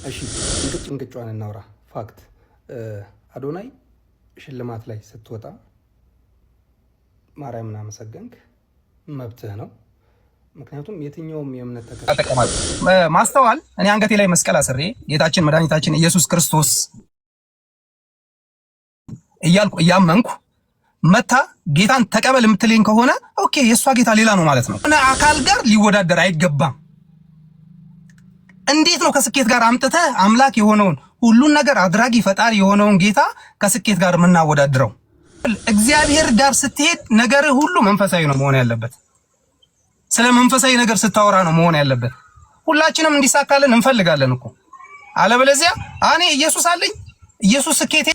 እሺ እንቅጯን እናውራ። ፋክት አዶናይ ሽልማት ላይ ስትወጣ ማርያምን አመሰገንክ፣ መብትህ ነው። ምክንያቱም የትኛውም የእምነት ተከታይ ማስተዋል እኔ አንገቴ ላይ መስቀል አስሬ ጌታችን መድኃኒታችን ኢየሱስ ክርስቶስ እያልኩ እያመንኩ መታ ጌታን ተቀበል የምትለኝ ከሆነ ኦኬ፣ የእሷ ጌታ ሌላ ነው ማለት ነው። እና አካል ጋር ሊወዳደር አይገባም። እንዴት ነው ከስኬት ጋር አምጥተህ አምላክ የሆነውን ሁሉን ነገር አድራጊ ፈጣሪ የሆነውን ጌታ ከስኬት ጋር የምናወዳድረው? እግዚአብሔር ጋር ስትሄድ ነገር ሁሉ መንፈሳዊ ነው መሆን ያለበት። ስለ መንፈሳዊ ነገር ስታወራ ነው መሆን ያለበት። ሁላችንም እንዲሳካልን እንፈልጋለን እኮ። አለበለዚያ እኔ ኢየሱስ አለኝ ኢየሱስ ስኬቴ።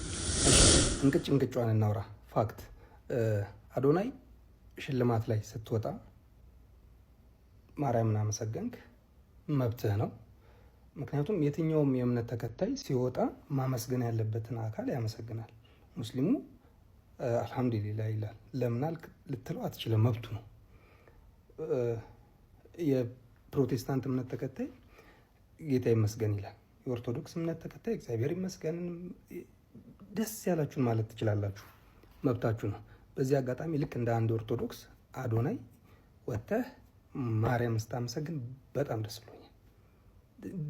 እንቅጯን እናውራ። ፋክት አዶናይ ሽልማት ላይ ስትወጣ ማርያምን አመሰገንክ፣ መብትህ ነው። ምክንያቱም የትኛውም የእምነት ተከታይ ሲወጣ ማመስገን ያለበትን አካል ያመሰግናል። ሙስሊሙ አልሐምዱሊላህ ይላል። ለምናል ልትለው አትችልም፣ መብቱ ነው። የፕሮቴስታንት እምነት ተከታይ ጌታ ይመስገን ይላል። የኦርቶዶክስ እምነት ተከታይ እግዚአብሔር ይመስገን፣ ደስ ያላችሁን ማለት ትችላላችሁ፣ መብታችሁ ነው። በዚህ አጋጣሚ ልክ እንደ አንድ ኦርቶዶክስ አዶናይ ወጥተህ ማርያም ስታመሰግን በጣም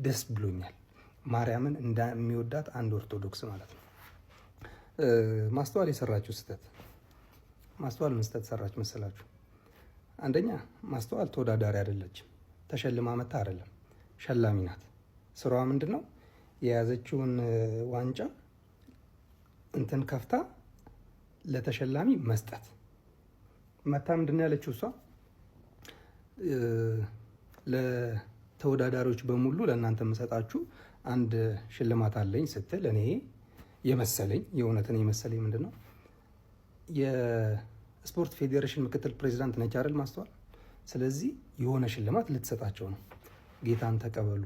ደስ ብሎኛል። ማርያምን እንደሚወዳት አንድ ኦርቶዶክስ ማለት ነው። ማስተዋል የሰራችሁ ስህተት፣ ማስተዋል ምን ስህተት ሰራች መሰላችሁ? አንደኛ ማስተዋል ተወዳዳሪ አይደለችም። ተሸልማ መታ አይደለም፣ ሸላሚ ናት። ስራዋ ምንድን ነው? የያዘችውን ዋንጫ እንትን ከፍታ ለተሸላሚ መስጠት። መታ ምንድን ያለችው እሷ ለተወዳዳሪዎች በሙሉ ለእናንተ የምሰጣችሁ አንድ ሽልማት አለኝ ስትል እኔ የመሰለኝ የእውነትን የመሰለኝ ምንድን ነው የስፖርት ፌዴሬሽን ምክትል ፕሬዚዳንት ነች አይደል ማስተዋል። ስለዚህ የሆነ ሽልማት ልትሰጣቸው ነው። ጌታን ተቀበሉ፣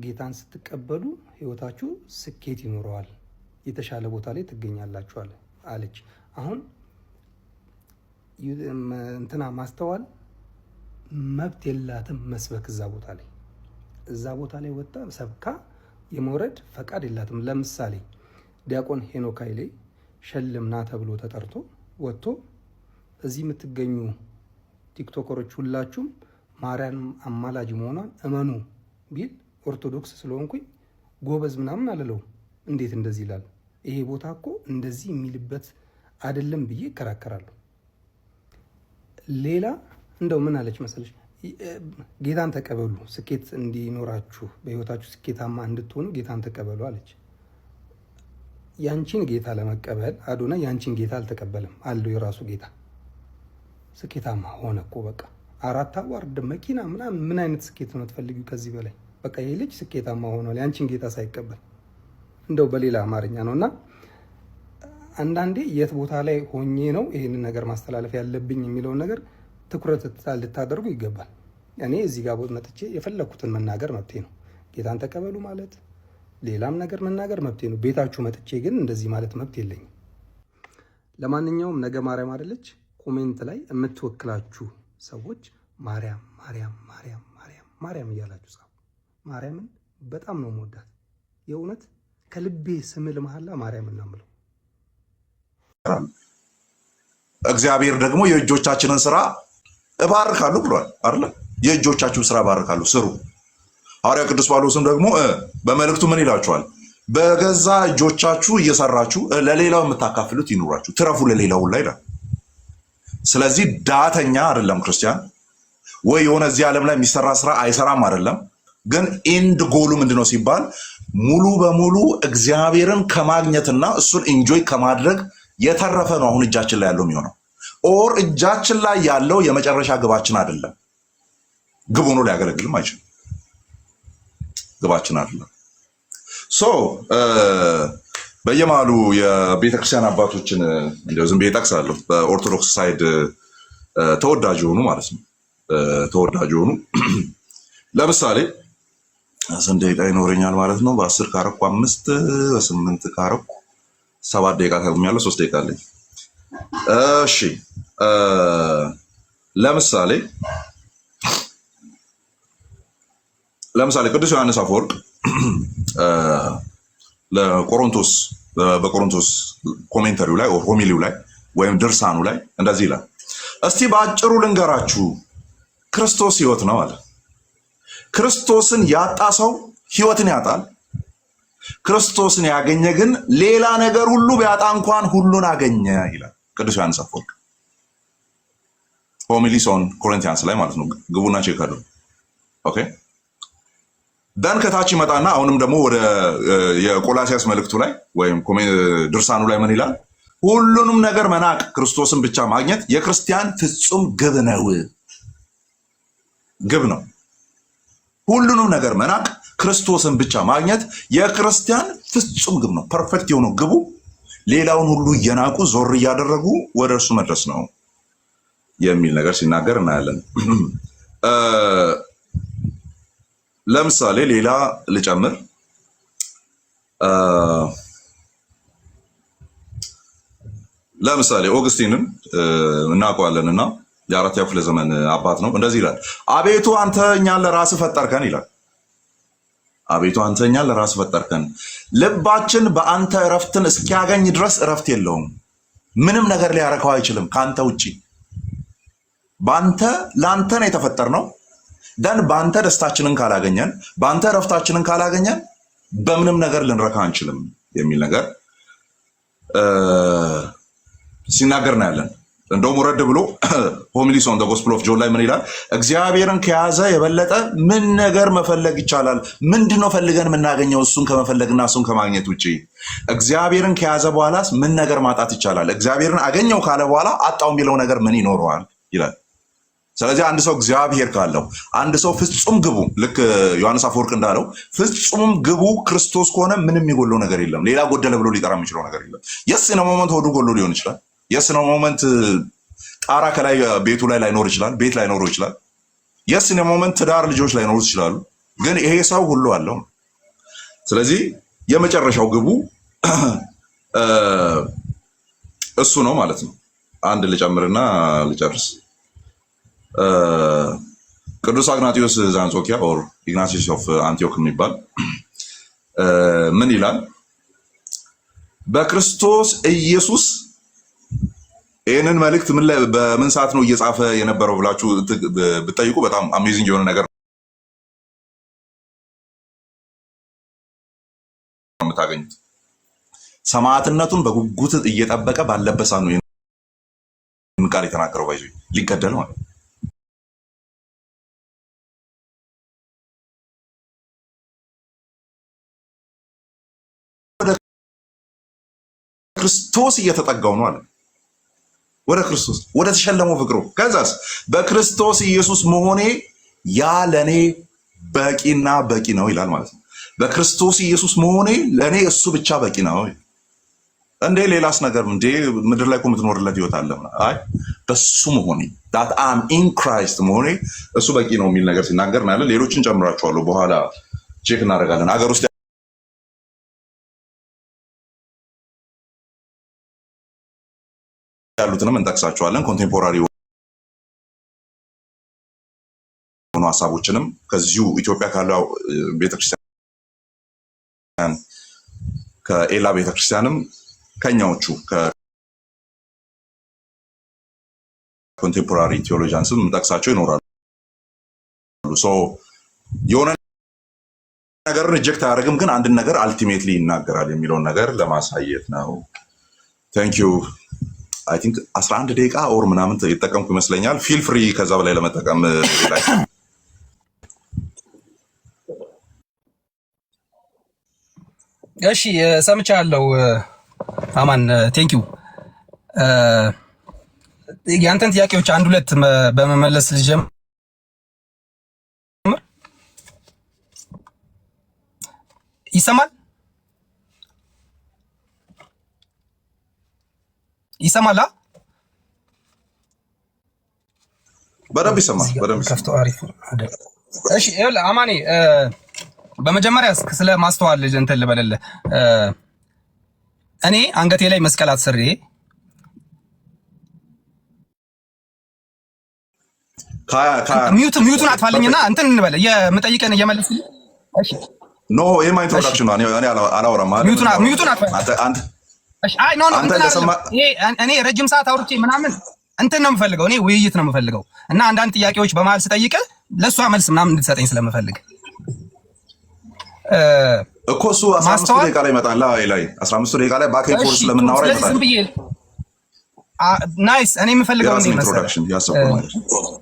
ጌታን ስትቀበሉ ህይወታችሁ ስኬት ይኖረዋል፣ የተሻለ ቦታ ላይ ትገኛላችሁ አለች። አሁን እንትና ማስተዋል መብት የላትም መስበክ። እዛ ቦታ ላይ ወጣ ሰብካ የመውረድ ፈቃድ የላትም። ለምሳሌ ዲያቆን ሄኖክ ኃይሌ ሸልምና ተብሎ ተጠርቶ ወጥቶ እዚህ የምትገኙ ቲክቶከሮች ሁላችሁም ማርያም አማላጅ መሆኗን እመኑ ቢል ኦርቶዶክስ ስለሆንኩኝ ጎበዝ ምናምን አልለው። እንዴት እንደዚህ ይላል? ይሄ ቦታ እኮ እንደዚህ የሚልበት አይደለም ብዬ እከራከራለሁ። ሌላ እንደው ምን አለች መሰለች? ጌታን ተቀበሉ፣ ስኬት እንዲኖራችሁ፣ በህይወታችሁ ስኬታማ እንድትሆኑ ጌታን ተቀበሉ አለች። ያንቺን ጌታ ለመቀበል አዶናይ ያንቺን ጌታ አልተቀበለም፣ አለው የራሱ ጌታ። ስኬታማ ሆነ እኮ በቃ 4 አዋርድ መኪና ምናምን። ምን አይነት ስኬት ነው የምትፈልጊው ከዚህ በላይ? በቃ ይሄ ልጅ ስኬታማ ሆኗል ያንቺን ጌታ ሳይቀበል። እንደው በሌላ አማርኛ ነውና አንዳንዴ የት ቦታ ላይ ሆኜ ነው ይሄንን ነገር ማስተላለፍ ያለብኝ የሚለውን ነገር ትኩረት ልታደርጉ ይገባል። እኔ እዚህ ጋር መጥቼ የፈለኩትን መናገር መብቴ ነው። ጌታን ተቀበሉ ማለት ሌላም ነገር መናገር መብቴ ነው። ቤታችሁ መጥቼ ግን እንደዚህ ማለት መብት የለኝም። ለማንኛውም ነገ ማርያም አይደለች፣ ኮሜንት ላይ የምትወክላችሁ ሰዎች ማርያም ማርያም ማርያም ማርያም ማርያም እያላችሁ ጻፉ። ማርያምን በጣም ነው የምወዳት፣ የእውነት ከልቤ ስምል መሐላ ማርያምን ነው የምለው። እግዚአብሔር ደግሞ የእጆቻችንን ስራ እባርካለሁ ብሏል አይደል? የእጆቻችሁን ስራ እባርካለሁ ስሩ። ሐዋርያው ቅዱስ ጳውሎስም ደግሞ በመልእክቱ ምን ይላችኋል? በገዛ እጆቻችሁ እየሰራችሁ ለሌላው የምታካፍሉት ይኑራችሁ፣ ትረፉ ለሌላው ላይ ይላል። ስለዚህ ዳተኛ አይደለም ክርስቲያን፣ ወይ የሆነ እዚህ ዓለም ላይ የሚሰራ ስራ አይሰራም አይደለም። ግን ኢንድ ጎሉ ምንድነው ሲባል ሙሉ በሙሉ እግዚአብሔርን ከማግኘትና እሱን ኢንጆይ ከማድረግ የተረፈ ነው አሁን እጃችን ላይ ያለው የሚሆነው። ኦር እጃችን ላይ ያለው የመጨረሻ ግባችን አይደለም። ግብ ሆኖ ሊያገለግልም አይችልም። ግባችን አይደለም። በየማሉ የቤተክርስቲያን አባቶችን እንደው ዝም ብዬ እጠቅሳለሁ። በኦርቶዶክስ ሳይድ ተወዳጅ የሆኑ ማለት ነው። ተወዳጅ የሆኑ ለምሳሌ ስንት ደቂቃ ይኖረኛል ማለት ነው? በ10 ካረኩ 5፣ በ8 ካረኩ 7 ደቂቃ ታገኛለሁ። 3 ደቂቃ አለኝ። እሺ ለምሳሌ ለምሳሌ ቅዱስ ዮሐንስ አፈወርቅ ለቆሮንቶስ በቆሮንቶስ ኮሜንተሪው ላይ ሆሚሊው ላይ ወይም ድርሳኑ ላይ እንደዚህ ይላል። እስቲ በአጭሩ ልንገራችሁ ክርስቶስ ሕይወት ነው አለ። ክርስቶስን ያጣ ሰው ሕይወትን ያጣል። ክርስቶስን ያገኘ ግን ሌላ ነገር ሁሉ ቢያጣ እንኳን ሁሉን አገኘ ይላል ቅዱስ ዮሐንስ አፈወርቅ ሆሚሊስ ኦን ኮሪንቲያንስ ላይ ማለት ነው። ግቡና ቼክ አድርጉ። ኦኬ ደን ከታች ይመጣና አሁንም ደግሞ ወደ የቆላሲያስ መልእክቱ ላይ ወይም ድርሳኑ ላይ ምን ይላል? ሁሉንም ነገር መናቅ ክርስቶስን ብቻ ማግኘት የክርስቲያን ፍጹም ግብ ነው። ግብ ነው። ሁሉንም ነገር መናቅ ክርስቶስን ብቻ ማግኘት የክርስቲያን ፍጹም ግብ ነው። ፐርፌክት የሆነው ግቡ ሌላውን ሁሉ እየናቁ ዞር እያደረጉ ወደ እርሱ መድረስ ነው የሚል ነገር ሲናገር እናያለን። ለምሳሌ ሌላ ልጨምር። ለምሳሌ ኦግስቲንን እናውቀዋለንና የ4ኛው ክፍለ ዘመን አባት ነው። እንደዚህ ይላል፣ አቤቱ አንተ እኛን ለራስህ ፈጠርከን ይላል። አቤቱ አንተ እኛን ለራስህ ፈጠርከን፣ ልባችን በአንተ እረፍትን እስኪያገኝ ድረስ እረፍት የለውም። ምንም ነገር ሊያረከው አይችልም ከአንተ ውጪ። በአንተ ለአንተ ነው የተፈጠርነው። ደን በአንተ ደስታችንን ካላገኘን፣ በአንተ እረፍታችንን ካላገኘን በምንም ነገር ልንረካ አንችልም የሚል ነገር ሲናገር ነው ያለን። እንደውም ወረድ ብሎ ሆሚሊስ ኦን ዘ ጎስፔል ኦፍ ጆን ላይ ምን ይላል? እግዚአብሔርን ከያዘ የበለጠ ምን ነገር መፈለግ ይቻላል? ምንድነው ፈልገን የምናገኘው እሱን ከመፈለግና እሱን ከማግኘት ውጪ? እግዚአብሔርን ከያዘ በኋላስ ምን ነገር ማጣት ይቻላል? እግዚአብሔርን አገኘው ካለ በኋላ አጣው የሚለው ነገር ምን ይኖረዋል ይላል። ስለዚህ አንድ ሰው እግዚአብሔር ካለው፣ አንድ ሰው ፍጹም ግቡ ልክ ዮሐንስ አፈወርቅ እንዳለው ፍጹም ግቡ ክርስቶስ ከሆነ ምንም የሚጎለው ነገር የለም። ሌላ ጎደለ ብሎ ሊጠራ የሚችለው ነገር የለም። የስ ነው ሞመንት ሆዱ ጎሎ ሊሆን ይችላል። የስ ነው ሞመንት ጣራ ከላይ ቤቱ ላይ ላይኖር ይችላል፣ ቤት ላይኖረው ይችላል። የስ ነው ሞመንት ትዳር ልጆች ላይኖሩ ይችላሉ። ግን ይሄ ሰው ሁሉ አለው። ስለዚህ የመጨረሻው ግቡ እሱ ነው ማለት ነው። አንድ ልጨምርና ልጨርስ። ቅዱስ አግናጢዮስ ዘአንጾኪያ ኦር ኢግናቲዮስ ኦፍ አንቲዮክ የሚባል ምን ይላል? በክርስቶስ ኢየሱስ ይህንን መልእክት በምን ሰዓት ነው እየጻፈ የነበረው ብላችሁ ብትጠይቁ በጣም አሜዚንግ የሆነ ነገር ነው የምታገኙት። ሰማዕትነቱን በጉጉት እየጠበቀ ባለበት ሰዓት ነው ይህን ቃል የተናገረው። ባይዞ ሊገደል ማለት ነው። ክርስቶስ እየተጠጋው ነው አለ። ወደ ክርስቶስ ወደ ተሸለመው ፍቅሩ። ከዛስ በክርስቶስ ኢየሱስ መሆኔ ያ ለኔ በቂና በቂ ነው ይላል ማለት ነው። በክርስቶስ ኢየሱስ መሆኔ ለኔ እሱ ብቻ በቂ ነው። እንዴ ሌላስ ነገር እንዴ ምድር ላይ እኮ የምትኖርለት ህይወት አለ። አይ በሱ መሆኔ that I'm in Christ መሆኔ እሱ በቂ ነው የሚል ነገር ሲናገር ነው ያለ። ሌሎችን ጨምራቸዋለሁ በኋላ ቼክ እናደርጋለን። አገር ውስጥ ያሉትንም እንጠቅሳቸዋለን። ኮንቴምፖራሪ የሆኑ ሀሳቦችንም ከዚሁ ኢትዮጵያ ካለው ቤተክርስቲያን ከኤላ ቤተክርስቲያንም ከኛዎቹ ከኮንቴምፖራሪ ቴዎሎጂያንስም እንጠቅሳቸው ይኖራሉ። ሶ የሆነ ነገር ሪጀክት አያደርግም፣ ግን አንድን ነገር አልቲሜትሊ ይናገራል የሚለውን ነገር ለማሳየት ነው። ታንክ ዩ አይ ቲንክ 11 ደቂቃ ኦር ምናምን የተጠቀምኩ ይመስለኛል። ፊል ፍሪ ከዛ በላይ ለመጠቀም ላይ እሺ ሰምቻለሁ። አማን ቴንክ ዩ። ያንተን ጥያቄዎች አንድ ሁለት በመመለስ ልጀምር። ይሰማል ይሰማላ? በደንብ ይሰማል። በደንብ ከፍቶ አሪፍ አይደል? እሺ ይኸውልህ አማኔ በመጀመሪያ ስለ ማስተዋል እንትን ልበልልህ። እኔ አንገቴ ላይ መስቀል አስሬ ሚዩቱን አጥፋልኝና እንትን እንበለ የምጠይቀን እየመለስ። እሺ ኖ ይሄማ ኢንትሮዳክሽን ነው። እኔ አላወራም ማለት ሚዩቱን አጥፋልኝ። እሺ አይ ኖ እኔ ረጅም ሰዓት አውርቼ ምናምን እንትን ነው የምፈልገው። እኔ ውይይት ነው የምፈልገው እና አንዳንድ ጥያቄዎች በመሀል ስጠይቅህ ለእሷ መልስ ምናምን እንድትሰጠኝ ስለምፈልግ እኮ እሱ 15 ደቂቃ ላይ ይመጣል። ላይ 15 ደቂቃ ላይ ባክ ኤንድ ፎርስ ስለምናወራ ይመጣል። ናይስ። እኔ የምፈልገው ነው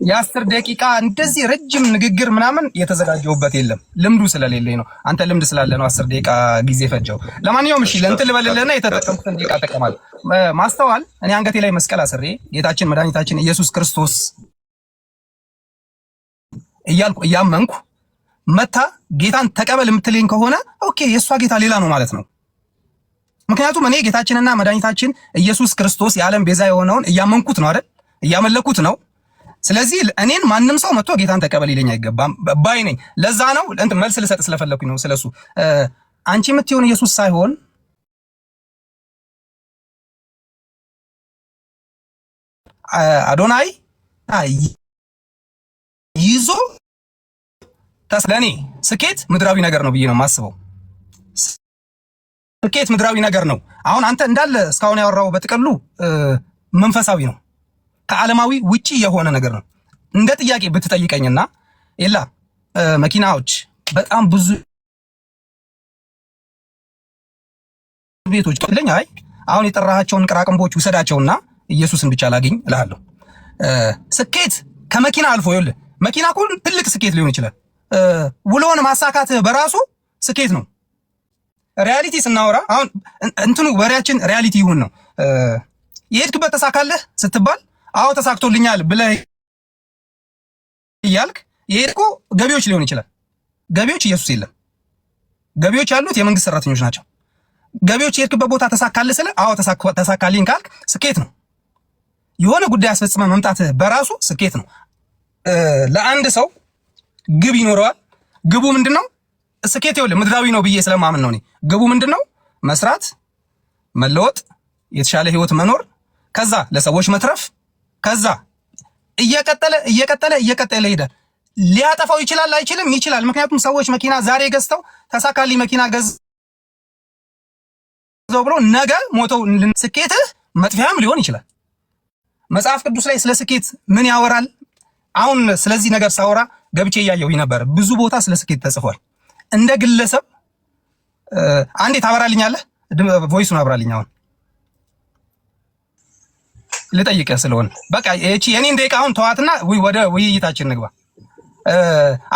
የ10 ደቂቃ እንደዚህ ረጅም ንግግር ምናምን የተዘጋጀውበት የለም። ልምዱ ስለሌለኝ ነው። አንተ ልምድ ስላለ ነው 10 ደቂቃ ጊዜ ፈጀው። ለማንኛውም እሺ ለእንትን ልበልልህና የተጠቀምኩትን ደቂቃ እጠቀማለሁ። ማስተዋል እኔ አንገቴ ላይ መስቀል አስሬ ጌታችን መድኃኒታችን ኢየሱስ ክርስቶስ እያልኩ እያመንኩ መታ ጌታን ተቀበል የምትለኝ ከሆነ ኦኬ የእሷ ጌታ ሌላ ነው ማለት ነው። ምክንያቱም እኔ ጌታችንና መድኃኒታችን ኢየሱስ ክርስቶስ የዓለም ቤዛ የሆነውን እያመንኩት ነው አይደል? እያመለኩት ነው። ስለዚህ እኔን ማንም ሰው መጥቶ ጌታን ተቀበል ይለኝ አይገባም ባይ ነኝ። ለዛ ነው እንትን መልስ ልሰጥ ስለፈለኩኝ ነው ስለሱ። አንቺ የምትሆን ኢየሱስ ሳይሆን አዶናይ ይዞ ለኔ ስኬት ምድራዊ ነገር ነው ብዬ ነው የማስበው። ስኬት ምድራዊ ነገር ነው። አሁን አንተ እንዳለ እስካሁን ያወራው በጥቅሉ መንፈሳዊ ነው፣ ከዓለማዊ ውጪ የሆነ ነገር ነው። እንደ ጥያቄ ብትጠይቀኝና ኤላ መኪናዎች በጣም ብዙ ቤቶች ጥለኝ፣ አይ አሁን የጠራሃቸውን ቅራቅንቦች ውሰዳቸውና ኢየሱስን ብቻ ላግኝ እልሃለሁ። ስኬት ከመኪና አልፎ ይኸውልህ፣ መኪና እኮ ትልቅ ስኬት ሊሆን ይችላል። ውሎውን ማሳካት በራሱ ስኬት ነው። ሪያሊቲ ስናወራ አሁን እንትኑ ወሬያችን ሪያሊቲ ይሁን ነው። የሄድክበት ተሳካለህ ስትባል አዎ ተሳክቶልኛል ብለህ እያልክ የሄድኩ ገቢዎች ሊሆን ይችላል። ገቢዎች ኢየሱስ የለም። ገቢዎች ያሉት የመንግስት ሰራተኞች ናቸው። ገቢዎች የሄድክበት ቦታ ተሳካልህ ስለ አዎ ተሳካልኝ ካልክ ስኬት ነው። የሆነ ጉዳይ አስፈጽመህ መምጣትህ በራሱ ስኬት ነው። ለአንድ ሰው ግብ ይኖረዋል። ግቡ ምንድነው? ስኬት ይኸውልህ ምድራዊ ነው ብዬ ስለማምን ነው። እኔ ግቡ ምንድነው? መስራት፣ መለወጥ፣ የተሻለ ህይወት መኖር፣ ከዛ ለሰዎች መትረፍ፣ ከዛ እየቀጠለ ይሄዳል። ሊያጠፋው ይችላል አይችልም? ይችላል። ምክንያቱም ሰዎች መኪና ዛሬ ገዝተው ተሳካልኝ መኪና ገዝተው ብሎ ነገ ሞተው ስኬትህ መጥፊያም ሊሆን ይችላል። መጽሐፍ ቅዱስ ላይ ስለ ስኬት ምን ያወራል? አሁን ስለዚህ ነገር ሳወራ ገብቼ እያየሁኝ ነበር። ብዙ ቦታ ስለ ስኬት ተጽፏል። እንደ ግለሰብ አንዴ ታበራልኛለህ? ቮይሱን አብራልኝ። አሁን ልጠይቅህ ስለሆነ በቃ እቺ የኔን ደቂቃ አሁን ተዋትና ወደ ውይይታችን ንግባ።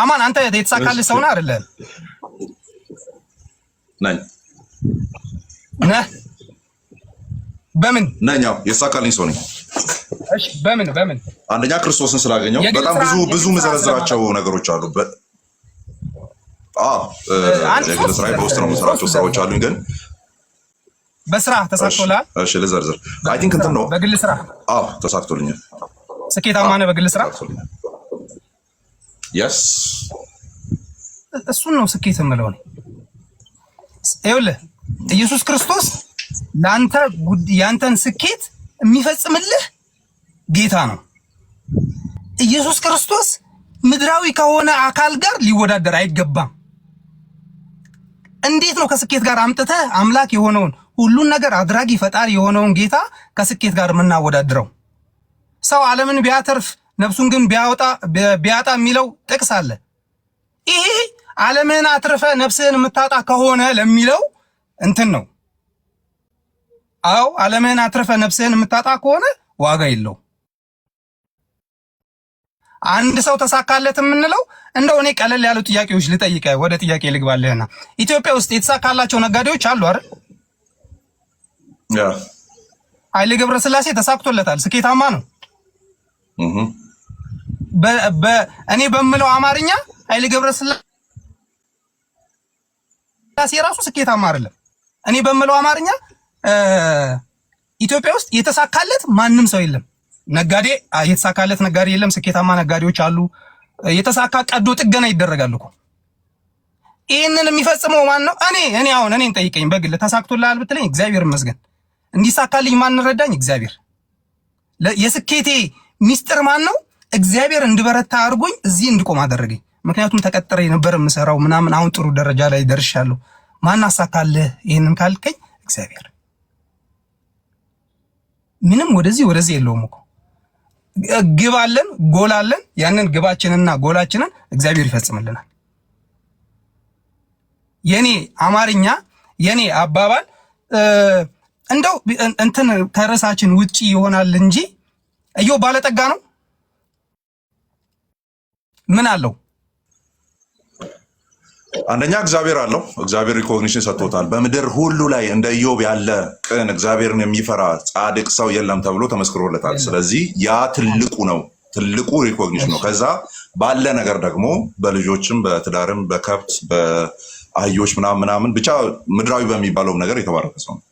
አማን አንተ የተሳካልህ ሰው ነህ አይደለም? ነህ? በምን ነኝ? የተሳካልኝ ሰው ነኝ። እሺ በምን አንደኛ ክርስቶስን ስላገኘው በጣም ብዙ መዘረዝራቸው ነገሮች አሉ። የግል ስራ በውስጥ ነው የምሰራቸው ስራዎች አሉኝ። ግን በስራ ተሳክቶልሃል? እሺ ልዘርዝር። አይ ቲንክ እንትን ነው በግል ስራ ተሳክቶልኛል። ስኬታማ ነህ በግል ስራ? የስ እሱን ነው ስኬት የምለው እኔ። ይኸውልህ ኢየሱስ ክርስቶስ ለአንተ ያንተን ስኬት የሚፈጽምልህ ጌታ ነው። ኢየሱስ ክርስቶስ ምድራዊ ከሆነ አካል ጋር ሊወዳደር አይገባም። እንዴት ነው ከስኬት ጋር አምጥተህ አምላክ የሆነውን ሁሉን ነገር አድራጊ ፈጣሪ የሆነውን ጌታ ከስኬት ጋር የምናወዳድረው? ሰው ዓለምን ቢያተርፍ ነፍሱን ግን ቢያጣ የሚለው ጥቅስ አለ። ይሄ ዓለምን አትርፈ ነፍስህን የምታጣ ከሆነ ለሚለው እንትን ነው። አዎ ዓለምን አትርፈ ነፍስህን የምታጣ ከሆነ ዋጋ የለው። አንድ ሰው ተሳካለት የምንለው እንደው እኔ ቀለል ያሉ ጥያቄዎች ልጠይቅህ፣ ወደ ጥያቄ ልግባልህና ኢትዮጵያ ውስጥ የተሳካላቸው ነጋዴዎች አሉ አይደል? ኃይሌ ገብረስላሴ ተሳክቶለታል፣ ስኬታማ ነው። እኔ በምለው አማርኛ ኃይሌ ገብረስላሴ ራሱ ስኬታማ አይደለም። እኔ በምለው አማርኛ ኢትዮጵያ ውስጥ የተሳካለት ማንም ሰው የለም። ነጋዴ የተሳካለት ነጋዴ የለም። ስኬታማ ነጋዴዎች አሉ። የተሳካ ቀዶ ጥገና ይደረጋል እኮ። ይህንን የሚፈጽመው ማን ነው? እኔን ጠይቀኝ። በግል ተሳክቶልሃል ብትለኝ እግዚአብሔር ይመስገን። እንዲሳካልኝ ማን ረዳኝ? እግዚአብሔር። የስኬቴ ሚስጥር ማን ነው? እግዚአብሔር እንድበረታ አድርጎኝ እዚህ እንድቆም አደረገኝ። ምክንያቱም ተቀጥሬ ነበር የምሰራው ምናምን፣ አሁን ጥሩ ደረጃ ላይ ደርሻለሁ። ማን አሳካለህ ይሄንን ካልከኝ እግዚአብሔር። ምንም ወደዚህ የለውም እኮ ግብ አለን፣ ጎል አለን። ያንን ግባችንና ጎላችንን እግዚአብሔር ይፈጽምልናል። የኔ አማርኛ የኔ አባባል እንደው እንትን ከርዕሳችን ውጪ ይሆናል እንጂ ኢዮብ ባለጠጋ ነው? ምን አለው? አንደኛ እግዚአብሔር አለው። እግዚአብሔር ሪኮግኒሽን ሰጥቶታል። በምድር ሁሉ ላይ እንደ ኢዮብ ያለ ቅን እግዚአብሔርን የሚፈራ ጻድቅ ሰው የለም ተብሎ ተመስክሮለታል። ስለዚህ ያ ትልቁ ነው፣ ትልቁ ሪኮግኒሽን ነው። ከዛ ባለ ነገር ደግሞ በልጆችም በትዳርም በከብት በአህዮች ምናምን ብቻ ምድራዊ በሚባለው ነገር የተባረከ ሰው ነው።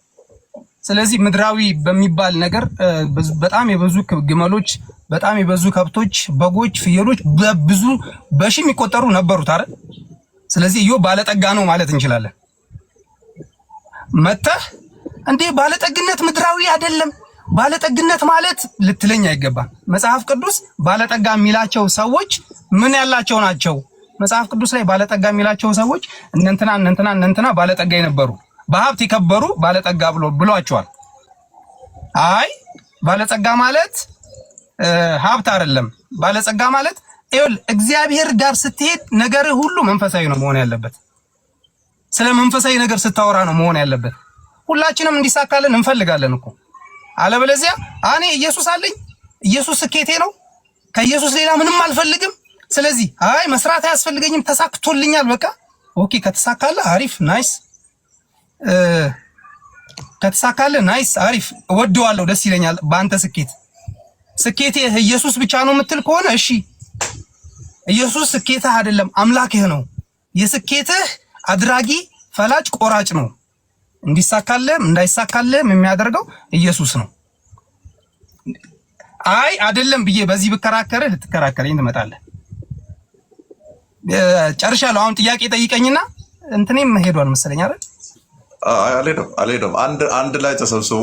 ስለዚህ ምድራዊ በሚባል ነገር በጣም የበዙ ግመሎች፣ በጣም የበዙ ከብቶች፣ በጎች፣ ፍየሎች በብዙ በሺ የሚቆጠሩ ነበሩት አይደል? ስለዚህ ኢዮብ ባለጠጋ ነው ማለት እንችላለን። መተህ እንዴ ባለጠግነት ምድራዊ አይደለም፣ ባለጠግነት ማለት ልትለኝ አይገባም። መጽሐፍ ቅዱስ ባለጠጋ የሚላቸው ሰዎች ምን ያላቸው ናቸው? መጽሐፍ ቅዱስ ላይ ባለጠጋ የሚላቸው ሰዎች እነንትና ባለጠጋ የነበሩ በሀብት የከበሩ ባለጠጋ ብሏቸዋል። አይ ባለጸጋ ማለት ሀብት አይደለም። ባለጸጋ ማለት እግዚአብሔር ጋር ስትሄድ ነገር ሁሉ መንፈሳዊ ነው መሆን ያለበት። ስለ መንፈሳዊ ነገር ስታወራ ነው መሆን ያለበት። ሁላችንም እንዲሳካልን እንፈልጋለን እኮ። አለበለዚያ እኔ ኢየሱስ አለኝ፣ ኢየሱስ ስኬቴ ነው፣ ከኢየሱስ ሌላ ምንም አልፈልግም፣ ስለዚህ አይ መስራት አያስፈልገኝም፣ ተሳክቶልኛል፣ በቃ ኦኬ። ከተሳካለ አሪፍ ናይስ፣ ከተሳካለ ናይስ አሪፍ፣ እወደዋለሁ፣ ደስ ይለኛል በአንተ ስኬት። ስኬቴ ኢየሱስ ብቻ ነው የምትል ከሆነ እሺ፣ ኢየሱስ ስኬትህ አይደለም አምላክህ ነው። የስኬትህ አድራጊ ፈላጭ ቆራጭ ነው። እንዲሳካልህም እንዳይሳካልህም የሚያደርገው ኢየሱስ ነው። አይ አይደለም ብዬ በዚህ ብከራከርህ ልትከራከረኝ ትመጣለህ። ጨርሻለሁ። አሁን ጥያቄ ጠይቀኝና እንትኔም ሄዷል መሰለኝ አይደል? አልሄደም። አንድ ላይ ተሰብስቦ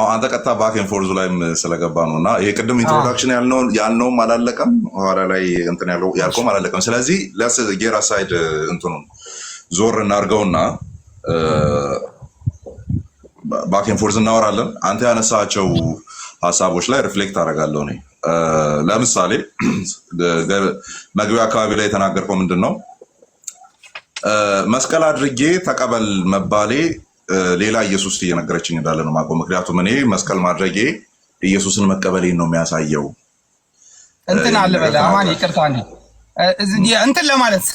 አንተ ቀጥታ ባክ ኤንድ ፎርዝ ላይም ስለገባ ነው እና ይሄ ቅድም ኢንትሮዳክሽን ያልነውም አላለቀም፣ ኋላ ላይ እንትን ያልከውም አላለቀም። ስለዚህ ለስ ጌራ ሳይድ እንትኑን ዞር እናድርገውና ባክ ኤንድ ፎርዝ እናወራለን። አንተ ያነሳቸው ሀሳቦች ላይ ሪፍሌክት አደርጋለሁ እኔ። ለምሳሌ መግቢያ አካባቢ ላይ የተናገርከው ምንድን ነው? መስቀል አድርጌ ተቀበል መባሌ ሌላ ኢየሱስ እየነገረችኝ እንዳለ ነው የማውቀው። ምክንያቱም እኔ መስቀል ማድረጌ ኢየሱስን መቀበሌን ነው የሚያሳየው። እንትን አለ በለ አማን ይቅርታ እንዴ እንትን ለማለት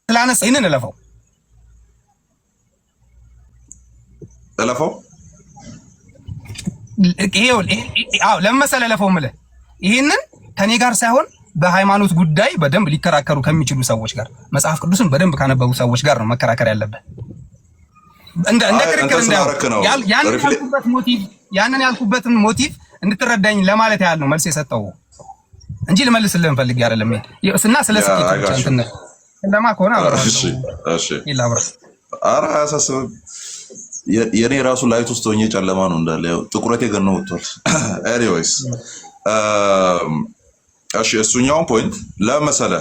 ስላነሳ ይሄንን እለፈው ይሄው ለመሰለ እለፈው የምልህ ይሄንን ከኔ ጋር ሳይሆን በሃይማኖት ጉዳይ በደንብ ሊከራከሩ ከሚችሉ ሰዎች ጋር መጽሐፍ ቅዱስን በደንብ ካነበቡ ሰዎች ጋር ነው መከራከር ያለበት። እንደ ክርክር እንዳው ያንን ያልኩበትን ሞቲቭ እንድትረዳኝ ለማለት ያህል ነው መልስ የሰጠው እንጂ ልመልስልህ ፈልጌ አይደለም። እና ስለ ስኬት ብቻ እንትን እንደማ ከሆነ እሺ ኧረ አያሳስብም። የኔ ራሱ ላይት ውስጥ ሆኜ ጨለማ ነው እንዳለ ጥቁረቴ ገና ወጥቷል። ኤኒዌይስ እሺ እሱኛውን ፖይንት ለመሰለ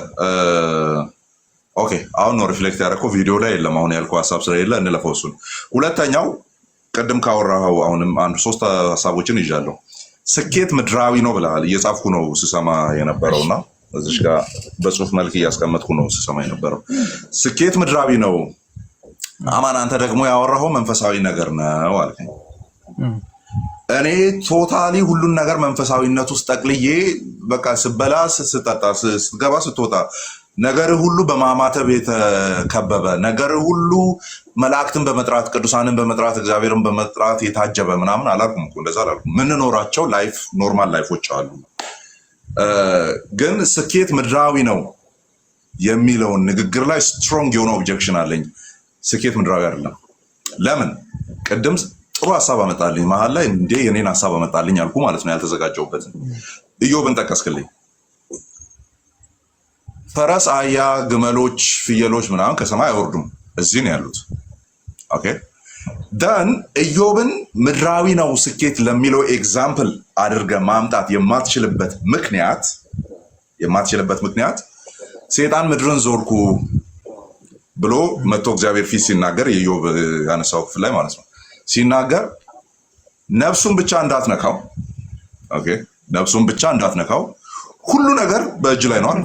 ኦኬ አሁን ነው ሪፍሌክት ያደረኩት ቪዲዮ ላይ የለም። አሁን ያልኩህ ሀሳብ ስለሌለ እንለፈው እሱን። ሁለተኛው ቅድም ካወራኸው አሁንም አንድ ሶስት ሀሳቦችን ይዣለሁ። ስኬት ምድራዊ ነው ብለሃል። እየጻፍኩ ነው ስሰማ የነበረውና እዚሽ ጋር በጽሁፍ መልክ እያስቀመጥኩ ነው ስሰማ የነበረው። ስኬት ምድራዊ ነው አማን፣ አንተ ደግሞ ያወራኸው መንፈሳዊ ነገር ነው አልከኝ። እኔ ቶታሊ ሁሉን ነገር መንፈሳዊነት ውስጥ ጠቅልዬ በቃ ስበላ፣ ስጠጣ፣ ስትገባ፣ ስትወጣ ነገር ሁሉ በማማተብ የተከበበ ነገር ሁሉ መላእክትን በመጥራት ቅዱሳንን በመጥራት እግዚአብሔርን በመጥራት የታጀበ ምናምን አላልኩም እኮ እንደዛ አላልኩም። የምንኖራቸው ላይፍ ኖርማል ላይፎች አሉ። ግን ስኬት ምድራዊ ነው የሚለውን ንግግር ላይ ስትሮንግ የሆነ ኦብጀክሽን አለኝ። ስኬት ምድራዊ አይደለም። ለምን? ቅድም ጥሩ ሀሳብ አመጣልኝ መሀል ላይ እንዴ የኔን ሀሳብ አመጣልኝ አልኩ ማለት ነው ያልተዘጋጀሁበትን። ኢዮብን ጠቀስክልኝ። ፈረስ፣ አህያ፣ ግመሎች፣ ፍየሎች ምናምን ከሰማይ አይወርዱም፣ እዚህ ነው ያሉት። ኦኬ ደን ኢዮብን ምድራዊ ነው ስኬት ለሚለው ኤግዛምፕል አድርገ ማምጣት የማትችልበት ምክንያት ሰይጣን ምድርን ዞርኩ ብሎ መጥቶ እግዚአብሔር ፊት ሲናገር የኢዮብ ያነሳው ክፍል ላይ ማለት ነው ሲናገር ነፍሱን ብቻ እንዳትነካው ኦኬ ነፍሱን ብቻ እንዳትነካው ሁሉ ነገር በእጅ ላይ ነው አለ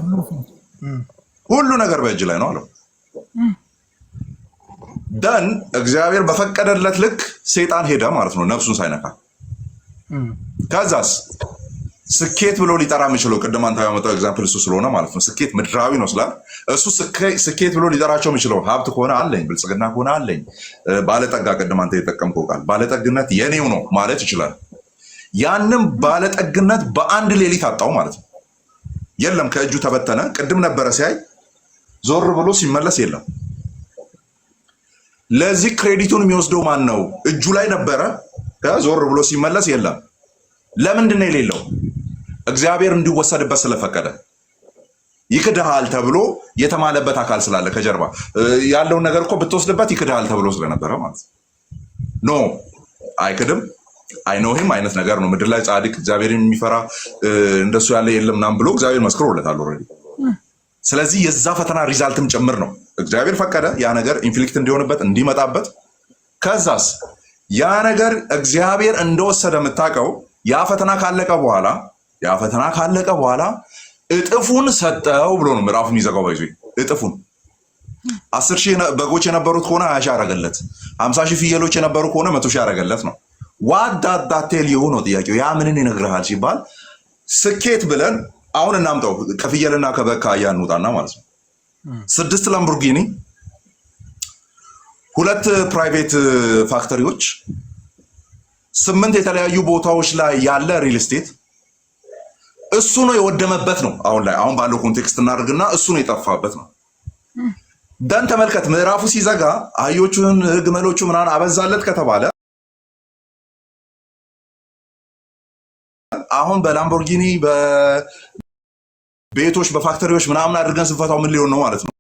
ሁሉ ነገር በእጅ ላይ ነው አለ ደን እግዚአብሔር በፈቀደለት ልክ ሰይጣን ሄደ ማለት ነው ነፍሱን ሳይነካ ከዛስ ስኬት ብሎ ሊጠራ የሚችለው ቅድም አንተ ያመጣው ኤግዛምፕል እሱ ስለሆነ ማለት ነው ስኬት ምድራዊ ነው ስላል እሱ ስኬት ብሎ ሊጠራቸው የሚችለው ሀብት ከሆነ አለኝ ብልጽግና ከሆነ አለኝ ባለጠጋ ቅድም አንተ የተጠቀምከው ቃል ባለጠግነት የኔው ነው ማለት ይችላል ያንም ባለጠግነት በአንድ ሌሊት አጣው ማለት ነው የለም ከእጁ ተበተነ ቅድም ነበረ ሲያይ ዞር ብሎ ሲመለስ የለም ለዚህ ክሬዲቱን የሚወስደው ማን ነው እጁ ላይ ነበረ ዞር ብሎ ሲመለስ የለም ለምንድን ነው የሌለው እግዚአብሔር እንዲወሰድበት ስለፈቀደ ይክድሃል ተብሎ የተማለበት አካል ስላለ ከጀርባ ያለውን ነገር እኮ ብትወስድበት ይክድሃል ተብሎ ስለነበረ ማለት ኖ አይክድም አይኖህም አይነት ነገር ነው ምድር ላይ ጻድቅ እግዚአብሔርን የሚፈራ እንደሱ ያለ የለም ናም ብሎ እግዚአብሔር መስክሮለታል ኦሬዲ ስለዚህ የዛ ፈተና ሪዛልትም ጭምር ነው እግዚአብሔር ፈቀደ ያ ነገር ኢንፍሊክት እንዲሆንበት እንዲመጣበት ከዛስ ያ ነገር እግዚአብሔር እንደወሰደ የምታውቀው ያ ፈተና ካለቀ በኋላ እጥፉን ሰጠው ብሎ ነው ምዕራፉ የሚዘጋው ባይዙ እጥፉን 10,000 በጎች የነበሩት ከሆነ 20,000 አረገለት 50,000 ፍየሎች የነበሩ ከሆነ 100,000 አረገለት ነው ዋዳዳቴል የሆነው ጥያቄው ያ ምንን ይነግርሃል ሲባል ስኬት ብለን አሁን እናምጣው ከፍየልና ከበካ ያንውጣና ማለት ነው 6 ላምቦርጊኒ 2 ፕራይቬት ፋክተሪዎች 8 የተለያዩ ቦታዎች ላይ ያለ ሪል ስቴት እሱ ነው የወደመበት ነው አሁን ባለው ኮንቴክስት እናደርግና እሱ ነው የጠፋበት ነው ደን ተመልከት ምዕራፉ ሲዘጋ አህዮቹን ግመሎቹ ምናን አበዛለት ከተባለ አሁን በላምቦርጊኒ በቤቶች በፋክተሪዎች ምናምን አድርገን ስንፈታው ምን ሊሆን ነው ማለት ነው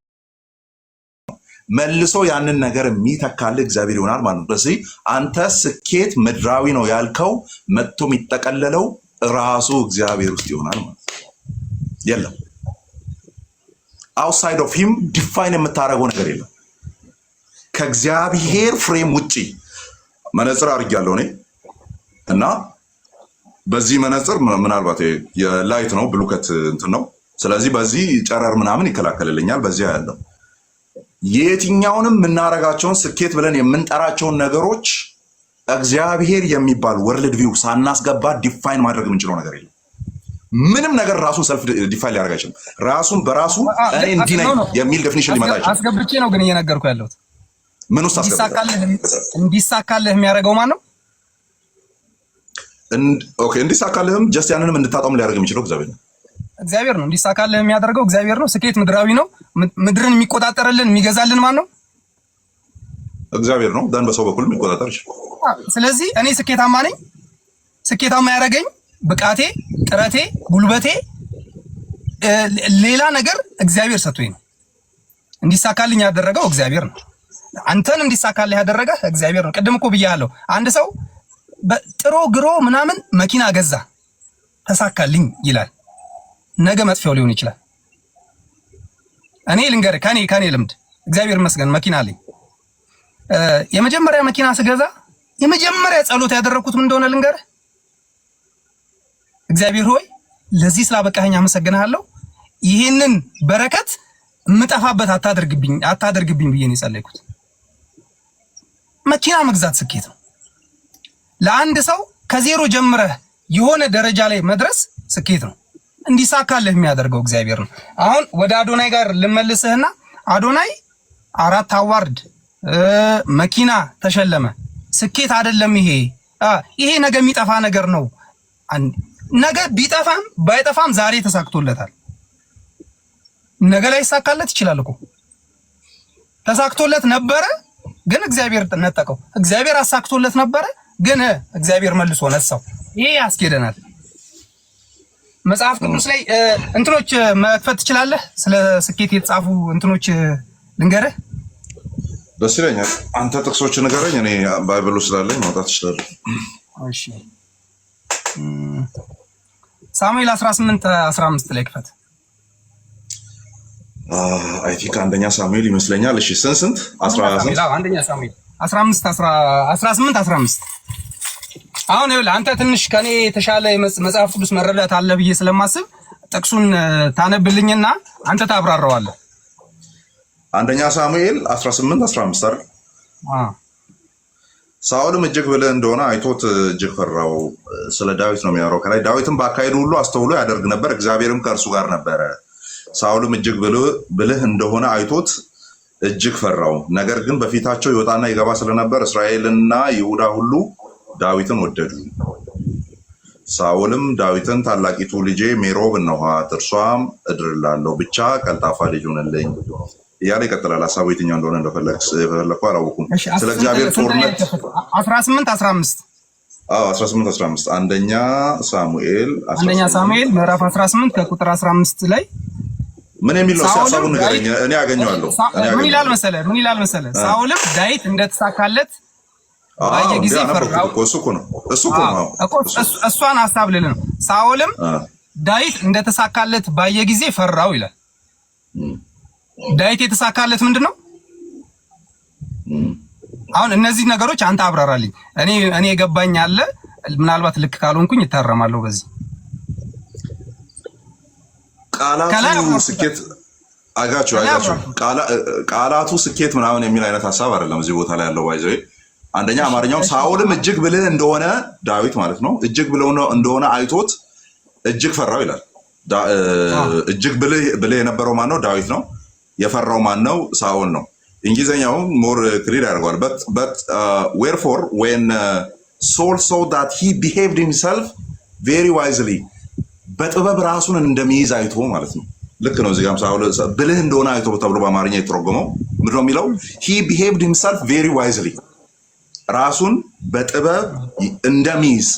መልሶ ያንን ነገር የሚተካል እግዚአብሔር ይሆናል ማለት ነው ስለዚህ አንተ ስኬት ምድራዊ ነው ያልከው መጥቶ የሚጠቀለለው ራሱ እግዚአብሔር ውስጥ ይሆናል ማለት የለም outside of him define የምታረገው ነገር የለም ከእግዚአብሔር ፍሬም ውጪ መነጽር አድርጌያለሁ እኔ እና በዚህ መነጽር ምናልባት የላይት ነው ብሉከት እንትን ነው ስለዚህ በዚህ ጨረር ምናምን ይከላከልልኛል በዚህ ያለው የትኛውንም የምናረጋቸውን ስኬት ብለን የምንጠራቸውን ነገሮች እግዚአብሔር የሚባል ወርልድ ቪው ሳናስገባ ዲፋይን ማድረግ የምንችለው ነገር የለም ምንም ነገር ራሱን ሰልፍ ዲፋይን ሊያደርግ አይችልም ራሱን በራሱ እኔ እንዲህ ነኝ የሚል ዴፊኒሽን ሊመጣ አይችልም አስገብቼ ነው ግን እየነገርኩ ያለሁት ምን ውስጥ እንዲሳካልህ የሚያደርገው ማን ነው ኦኬ እንዲሳካልህም ጀስት ያንንም እንድታጣም ሊያደርግ የሚችለው እግዚአብሔር ነው እንዲሳካልህ የሚያደርገው እግዚአብሔር ነው ስኬት ምድራዊ ነው ምድርን የሚቆጣጠርልን የሚገዛልን ማን ነው እግዚአብሔር ነው ደን በሰው በኩል የሚቆጣጠር ይችላል ስለዚህ እኔ ስኬታማ ነኝ ስኬታማ ያደረገኝ ብቃቴ ጥረቴ ጉልበቴ ሌላ ነገር እግዚአብሔር ሰጥቶኝ ነው እንዲሳካልኝ ያደረገው እግዚአብሔር ነው አንተን እንዲሳካልህ ያደረገህ እግዚአብሔር ነው ቅድም እኮ ብያለሁ አንድ ሰው ጥሮ ግሮ ምናምን መኪና ገዛ ተሳካልኝ ይላል ነገ መጥፊያው ሊሆን ይችላል እኔ ልንገርህ ከኔ ልምድ እግዚአብሔር ይመስገን መኪና አለኝ የመጀመሪያ መኪና ስገዛ የመጀመሪያ ጸሎት ያደረኩት ምን እንደሆነ ልንገርህ እግዚአብሔር ሆይ ለዚህ ስላበቃኸኝ አመሰግናለሁ ይሄንን በረከት ምጠፋበት አታደርግብኝ ብዬ ነው የጸለይኩት መኪና መግዛት ስኬት ነው ለአንድ ሰው ከዜሮ ጀምረህ የሆነ ደረጃ ላይ መድረስ ስኬት ነው እንዲሳካልህ የሚያደርገው እግዚአብሔር ነው አሁን ወደ አዶናይ ጋር ልመልስህና አዶናይ 4 አዋርድ መኪና ተሸለመ ስኬት አይደለም ይሄ ነገ የሚጠፋ ነገር ነው ነገ ቢጠፋም ባይጠፋም ዛሬ ተሳክቶለታል ነገ ላይ ይሳካለት ይችላል እኮ ተሳክቶለት ነበረ ግን እግዚአብሔር ነጠቀው እግዚአብሔር አሳክቶለት ነበረ ግን እግዚአብሔር መልሶ ነሳው ይሄ ያስኬደናል መጽሐፍ ቅዱስ ላይ እንትኖች መክፈት ትችላለህ ስለ ስኬት የተጻፉ እንትኖች ልንገርህ ደስ ይለኛል። አንተ ጥቅሶች ንገረኝ፣ እኔ ባይብሉ ስላለኝ ማውጣት ይችላል። እሺ ሳሙኤል 18:15 ላይ ክፈት። አይ ቲንክ አንደኛ ሳሙኤል ይመስለኛል። እሺ ስንት 18 አንደኛ ሳሙኤል 18:15 አሁን ይኸውልህ አንተ ትንሽ ከኔ የተሻለ መጽሐፍ ቅዱስ መረዳት አለ ብዬ ስለማስብ ጥቅሱን ታነብልኝና አንተ ታብራራዋለህ። አንደኛ ሳሙኤል 18:15 አይደል? ሳኦልም እጅግ ብልህ እንደሆነ አይቶት እጅግ ፈራው። ስለ ዳዊት ነው የሚያወራው ከላይ። ዳዊትም በአካሄዱ ሁሉ አስተውሎ ያደርግ ነበር፣ እግዚአብሔርም ከእርሱ ጋር ነበረ። ሳኦልም እጅግ ብልህ እንደሆነ አይቶት እጅግ ፈራው። ነገር ግን በፊታቸው ይወጣና ይገባ ስለነበር እስራኤልና ይሁዳ ሁሉ ዳዊትን ወደዱ። ሳኦልም ዳዊትን ታላቂቱ ልጄ ሜሮብ እነኋት፣ እርሷም እድርላለሁ፣ ብቻ ቀልጣፋ ልጅ ሆነልኝ እያለ ይቀጥላል። ሀሳቡ የትኛው እንደሆነ እንደፈለግኩ አላወኩም። ስለ እግዚአብሔር ጦርነት 18:15 18:15 አንደኛ ሳሙኤል ምዕራፍ 18 ከቁጥር 15 ላይ ምን የሚል ነው? ሀሳቡን ንገረኝ፣ እኔ አገኘዋለሁ። ምን ይላል መሰለህ? ሳኦልም ዳዊት እንደተሳካለት ባየ ጊዜ ፈራው። እሷን ሀሳብ ልል ነው። ሳኦልም ዳዊት እንደተሳካለት ባየ ጊዜ ፈራው ይላል። ዳዊት የተሳካለት ምንድነው? አሁን እነዚህ ነገሮች አንተ አብራራልኝ። እኔ የገባኝ አለ፣ ምናልባት ልክ ካልሆንኩኝ ይታረማለሁ። በዚህ ቃላቱ ስኬት አጋችሁ ቃላቱ ስኬት ምናምን የሚል አይነት ሀሳብ አይደለም እዚህ ቦታ ላይ ያለው። ባይዘው አንደኛ አማርኛው ሳኦልም እጅግ ብልህ እንደሆነ ዳዊት ማለት ነው፣ እጅግ ብልህ እንደሆነ አይቶት እጅግ ፈራው ይላል። እጅግ ብልህ የነበረው ማን ነው? ዳዊት ነው። የፈራው ማን ነው? ሳኦል ነው። እንግሊዘኛው ሞር ክሊር ያደርገዋል። but wherefore when Saul saw that he behaved himself very wisely በጥበብ ራሱን እንደሚይዝ አይቶ ማለት ነው። ልክ ነው። እዚጋም ሳኦል ብልህ እንደሆነ አይቶ ተብሎ በአማርኛ የተረጎመው ምንድነው የሚለው? he behaved himself very wisely ራሱን በጥበብ እንደሚይዝ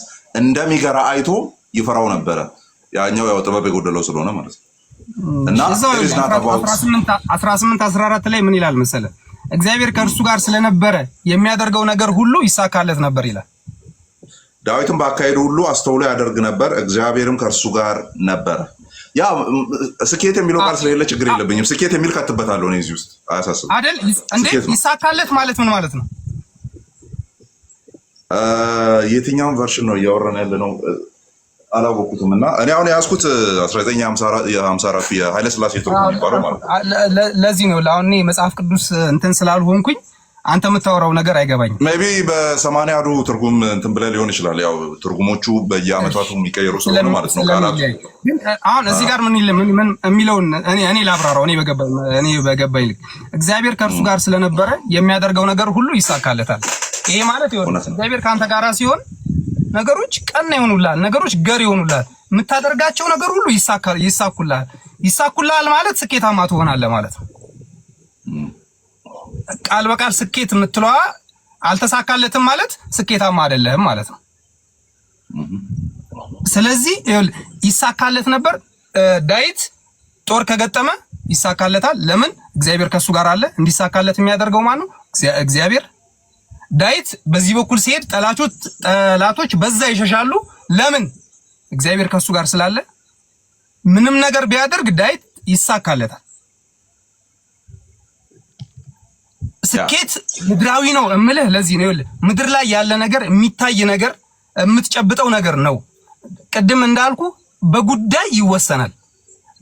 እንደሚገራ አይቶ ይፈራው ነበረ። ያኛው ያው ጥበብ የጎደለው ስለሆነ ማለት ነው። እና 18:14 ላይ ምን ይላል መሰለህ? እግዚአብሔር ከእርሱ ጋር ስለነበረ የሚያደርገው ነገር ሁሉ ይሳካለት ነበር ይላል። ዳዊትም በአካሄዱ ሁሉ አስተውሎ ያደርግ ነበር፣ እግዚአብሔርም ከእርሱ ጋር ነበረ። ያ ስኬት የሚለው ቃል ስለሌለ ችግር የለብኝም። ስኬት የሚል ከትበታለሁ እኔ እዚህ ውስጥ አያሳስብም አይደል? እንዴ ይሳካለት ማለት ምን ማለት ነው? የትኛውን ቨርሽን ነው እያወራን ያለ ነው አላወኩትም። እና እኔ አሁን ያዝኩት 1954 የኃይለ ሥላሴ ትርጉም የሚባለው ማለት ነው። ለዚህ ነው አሁን እኔ መጽሐፍ ቅዱስ እንትን ስላልሆንኩኝ አንተ የምታወራው ነገር አይገባኝም። ሜይ ቢ በ80 አዱ ትርጉም እንትን ብለህ ሊሆን ይችላል። ያው ትርጉሞቹ በየአመታቱ የሚቀየሩ ስለሆነ ማለት ነው። ቃላት ግን አሁን እዚህ ጋር ምን የሚለውን እኔ ላብራራው። እኔ በገባኝ ልክ እግዚአብሔር ከእርሱ ጋር ስለነበረ የሚያደርገው ነገር ሁሉ ይሳካለታል። ይሄ ማለት ይሆናል እግዚአብሔር ካንተ ጋር ሲሆን ነገሮች ቀና ይሆኑልሃል፣ ነገሮች ገር ይሆኑልሃል፣ የምታደርጋቸው ነገር ሁሉ ይሳኩልሃል ማለት ስኬታማ ትሆናለህ ማለት ነው። ቃል በቃል ስኬት የምትለዋ አልተሳካለትም ማለት ስኬታማ አይደለህም ማለት ነው። ስለዚህ ይሳካለት ነበር። ዳዊት ጦር ከገጠመ ይሳካለታል። ለምን? እግዚአብሔር ከሱ ጋር አለ። እንዲሳካለት የሚያደርገው ማን ነው? እግዚአብሔር። ዳዊት በዚህ በኩል ሲሄድ ጠላቶች በዛ ይሸሻሉ። ለምን? እግዚአብሔር ከሱ ጋር ስላለ። ምንም ነገር ቢያደርግ ዳዊት ይሳካለታል። ስኬት ምድራዊ ነው እምልህ ለዚህ ነው። ይኸውልህ ምድር ላይ ያለ ነገር የሚታይ ነገር የምትጨብጠው ነገር ነው። ቅድም እንዳልኩ በጉዳይ ይወሰናል።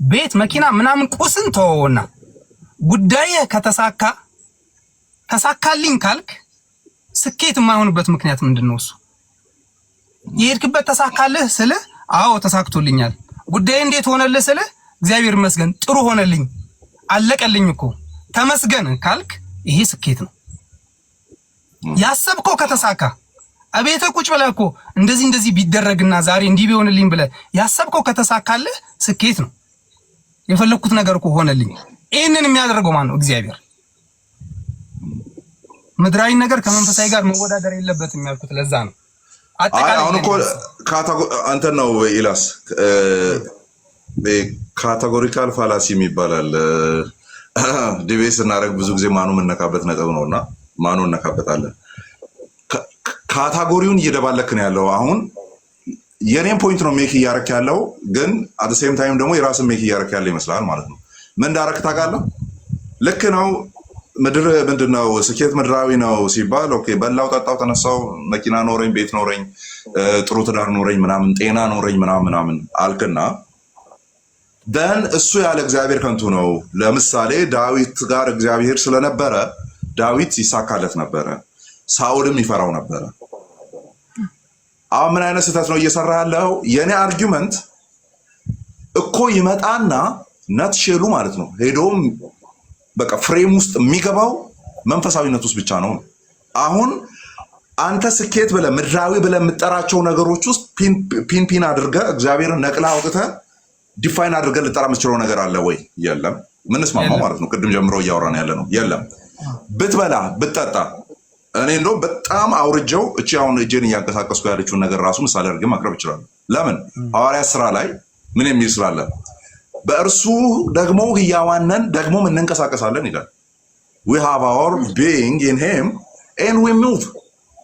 ቤት፣ መኪና ምናምን ቁስን ተወውና ጉዳይ ተሳካልኝ ካልክ ስኬት የማይሆንበት ምክንያት ምንድነው? እሱ የሄድክበት ተሳካልህ ስልህ አዎ ተሳክቶልኛል። ጉዳይ እንዴት ሆነልህ ስልህ እግዚአብሔር ይመስገን ጥሩ ሆነልኝ አለቀልኝ እኮ ተመስገን ካልክ ይሄ ስኬት ነው። ያሰብከው ከተሳካ አቤትህ ቁጭ ብለህ እኮ እንደዚህ ቢደረግና ዛሬ እንዲህ ቢሆንልኝ ብለህ ያሰብከው ከተሳካልህ ስኬት ነው። የፈለኩት ነገር እኮ ሆነልኝ። ይሄንን የሚያደርገው ማን ነው? እግዚአብሔር። ምድራዊ ነገር ከመንፈሳዊ ጋር መወዳደር የለበትም ያልኩት ለዛ ነው። አሁን እኮ አንተ ነው ኢላስ ካቴጎሪካል ፋላሲ ይባላል። ዲቤት ስናደርግ ብዙ ጊዜ ማኑ የምነካበት ነጥብ ነውና ማኑ እነካበታለን። ካታጎሪውን እየደባለክ ነው ያለው። አሁን የኔን ፖይንት ነው ሜክ እያረክ ያለው፣ ግን አት ሴም ታይም ደግሞ የራስን ሜክ እያረክ ያለው ይመስላል ማለት ነው። ምን እንዳረክ ታውቃለህ? ልክ ነው። ምድር ምንድነው ስኬት ምድራዊ ነው ሲባል ኦኬ፣ በላው ጠጣው ተነሳው፣ መኪና ኖረኝ፣ ቤት ኖረኝ፣ ጥሩ ትዳር ኖረኝ፣ ምናምን ጤና ኖረኝ ምናምን አልክና ደን እሱ ያለ እግዚአብሔር ከንቱ ነው። ለምሳሌ ዳዊት ጋር እግዚአብሔር ስለነበረ ዳዊት ይሳካለት ነበረ፣ ሳኦልም ይፈራው ነበረ። አሁን ምን አይነት ስህተት ነው እየሰራ ያለው? የኔ አርጊውመንት እኮ ይመጣና ነትሼሉ ማለት ነው ሄዶም በቃ ፍሬም ውስጥ የሚገባው መንፈሳዊነት ውስጥ ብቻ ነው። አሁን አንተ ስኬት ብለህ ምድራዊ ብለህ የምጠራቸው ነገሮች ውስጥ ፒን አድርገህ እግዚአብሔርን ነቅለህ አውጥተህ ዲፋይን አድርገህ ልጠራ የምትችለው ነገር አለ ወይ? የለም። ምንስማማው ማለት ነው። ቅድም ጀምሮ እያወራን ያለ ነው። የለም። ብትበላ ብትጠጣ፣ እኔ እንደውም በጣም አውርጀው እቺ አሁን እጄን እያንቀሳቀስኩ ያለችውን ነገር ራሱ ምሳሌ አድርጌ ማቅረብ ይችላል። ለምን? ሐዋርያት ስራ ላይ ምን የሚል ስላለ በእርሱ ደግሞ ሕያዋን ነን ደግሞም እንንቀሳቀሳለን ይላል። we have our being in him and we move።